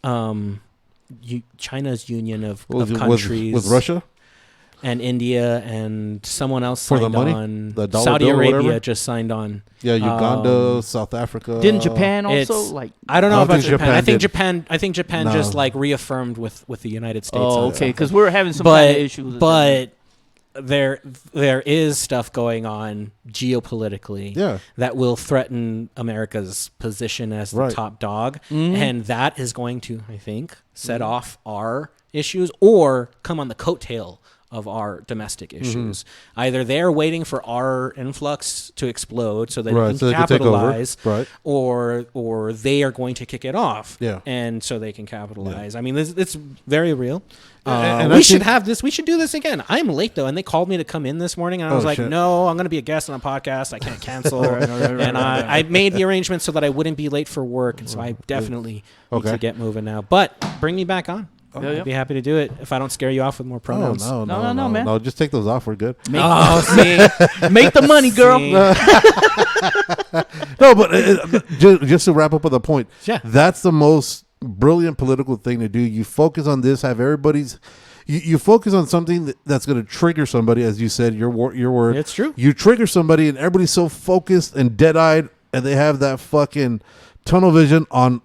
S5: union of countries
S3: with Russia
S5: and India and someone else
S3: for
S5: signed
S3: the money,
S5: on.
S3: the dollar
S5: Saudi
S3: bill or
S5: Arabia
S3: whatever?
S5: just signed on.
S3: Yeah, Uganda, South Africa.
S4: Didn't Japan also like?
S5: I don't know about
S3: think
S5: Japan.
S3: Japan
S5: I think Japan
S3: No.
S5: just like reaffirmed with the United States.
S4: Oh,
S5: on
S4: okay,
S5: something.
S4: because we're having some kind of issues.
S5: But there is stuff going on geopolitically that will threaten America's position as the top dog, and that is going to, I think, set off our issues or come on the coattail of our domestic issues. Either they're waiting for our influx to explode so that they can capitalize, or they are going to kick it off, and so they can capitalize. I mean, it's very real. And we should have this. We should do this again. I'm late though, and they called me to come in this morning, and I was like, "No, I'm going to be a guest on a podcast. I can't cancel." And I made the arrangements so that I wouldn't be late for work, and so I definitely need to get moving now. But bring me back on. I'd be happy to do it if I don't scare you off with more pronouns.
S3: No,
S4: man.
S3: No, just take those off. We're good.
S4: Make the money, girl.
S3: No, but just to wrap up with a point, that's the most brilliant political thing to do. You focus on this, have everybody's. You focus on something that's going to trigger somebody, as you said, your word.
S5: It's true.
S3: You trigger somebody, and everybody's so focused and dead-eyed, and they have that fucking tunnel vision on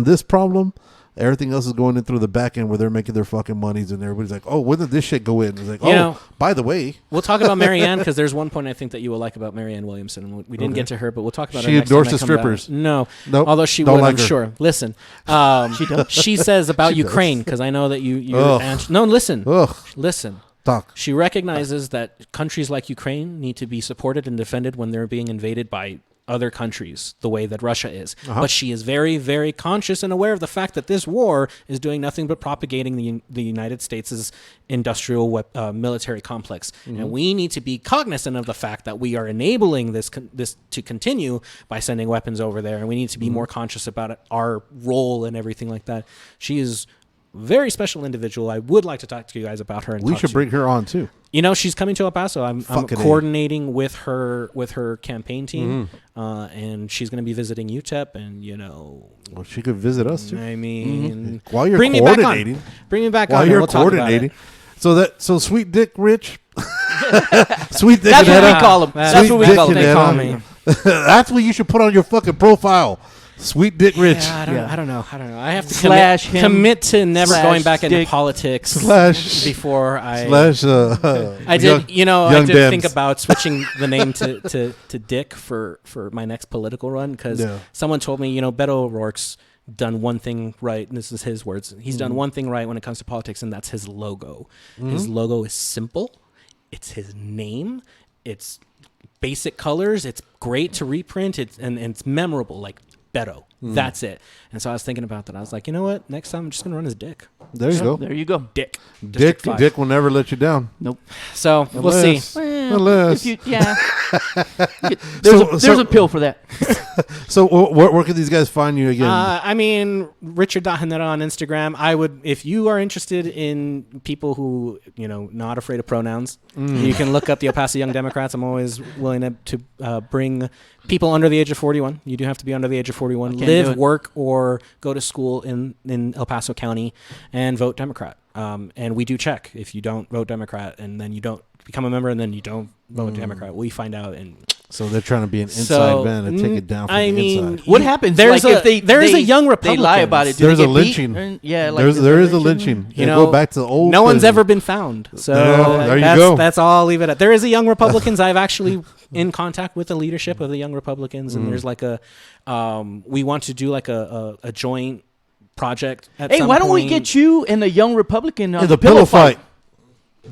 S3: this problem. Everything else is going in through the back end where they're making their fucking monies, and everybody's like, "Oh, when did this shit go in?" It's like, by the way,
S5: we'll talk about Marianne because there's one point I think that you will like about Marianne Williamson. We didn't get to her, but we'll talk about her.
S3: She
S5: next time
S3: endorses
S5: I come
S3: strippers.
S5: back. No,
S3: nope.
S5: Although she
S3: Don't
S5: would,
S3: like
S5: I'm
S3: her.
S5: sure. Listen,
S4: she does.
S5: She says about Ukraine because I know that you're no. Listen, listen.
S3: Talk.
S5: She recognizes that countries like Ukraine need to be supported and defended when they're being invaded by other countries the way that Russia is. But she is very, very conscious and aware of the fact that this war is doing nothing but propagating the United States' industrial military complex. And we need to be cognizant of the fact that we are enabling this to continue by sending weapons over there. And we need to be more conscious about our role and everything like that. She is very special individual. I would like to talk to you guys about her. And
S3: we should bring her on too.
S5: You know, she's coming to El Paso. I'm coordinating with her campaign team, and she's going to be visiting UTEP. And
S3: well, she could visit us too.
S5: I mean,
S3: while you're
S5: bring
S3: coordinating,
S5: bring me back
S3: while
S5: on.
S3: You're
S5: we'll
S3: coordinating. So Sweet Dick Rich, Sweet Dick.
S4: That's what we call him. That's what we call him.
S5: They call me.
S3: That's what you should put on your fucking profile. Sweet Dick Rich.
S5: Yeah, I don't know. I have to
S4: commit
S5: to never going back into politics before I.
S3: I
S5: did. I did think about switching the name to Dick for my next political run because someone told me, Beto O'Rourke's done one thing right, and this is his words. He's done one thing right when it comes to politics, and that's his logo. His logo is simple. It's his name. It's basic colors. It's great to reprint. And it's memorable. Like Beto. That's it. And so I was thinking about that. I was like, you know what? Next time I'm just going to run as Dick.
S3: There you go.
S4: There you go.
S5: Dick.
S3: Dick will never let you down.
S4: Nope.
S5: So we'll see.
S3: Unless.
S4: There's a pill for that.
S3: So where can these guys find you again?
S5: I mean, Richard Dahanera on Instagram. I would, if you are interested in people who, not afraid of pronouns, you can look up the El Paso Young Democrats. I'm always willing to bring people under the age of 41. You do have to be under the age of 41. Live, work, or go to school in El Paso County and vote Democrat. And we do check if you don't vote Democrat and then you don't become a member and then you don't vote Democrat. We find out. And
S3: so they're trying to be an inside man and take it down from the inside.
S4: What happens?
S5: There's a young Republican.
S4: They lie about it.
S3: There's a lynching. There is a lynching. Go back to the old.
S5: No one's ever been found. So
S3: there you go.
S5: That's all. I'll leave it at. There is a Young Republicans. I've actually in contact with the leadership of the Young Republicans, and there's like we want to do like a joint project.
S4: Hey, why don't we get you and the Young Republican on
S3: the pillow fight?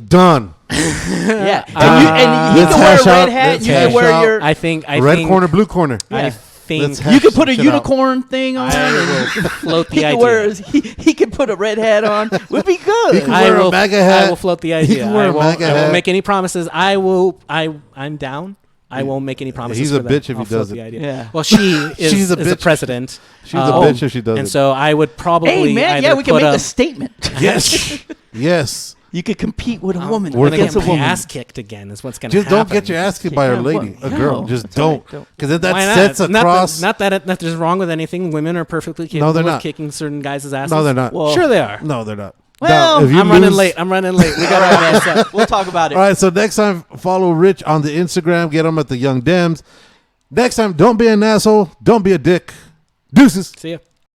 S3: Done.
S4: Yeah, and he can wear a red hat. You can wear your.
S5: I think
S3: red corner, blue corner.
S5: I think
S4: you could put a unicorn thing on and
S5: float the idea.
S4: He could put a red hat on. Would be good.
S3: He can wear a MAGA hat.
S5: I will float the idea.
S3: He can wear a MAGA hat.
S5: I won't make any promises. I'm down. I won't make any promises.
S3: He's a bitch if he does it.
S4: Yeah.
S3: Well,
S5: she's a president.
S3: She's a bitch if she does it.
S5: And so I would probably.
S4: Hey man, we can make a statement.
S3: Yes. Yes.
S4: You could compete with a woman
S5: against a woman. Ass kicked again is what's going to happen.
S3: Just don't get your ass kicked by a lady, a girl. Just don't, because then that sets across.
S5: Not that there's wrong with anything. Women are perfectly capable of kicking certain guys' asses.
S3: No, they're not.
S5: Well, sure they are.
S3: No, they're not.
S4: Well,
S5: I'm running late. We got our ass up.
S4: We'll talk about it.
S3: All right. So next time, follow Rich on the Instagram. Get him at the Young Dems. Next time, don't be an asshole. Don't be a dick. Deuces.
S5: See ya.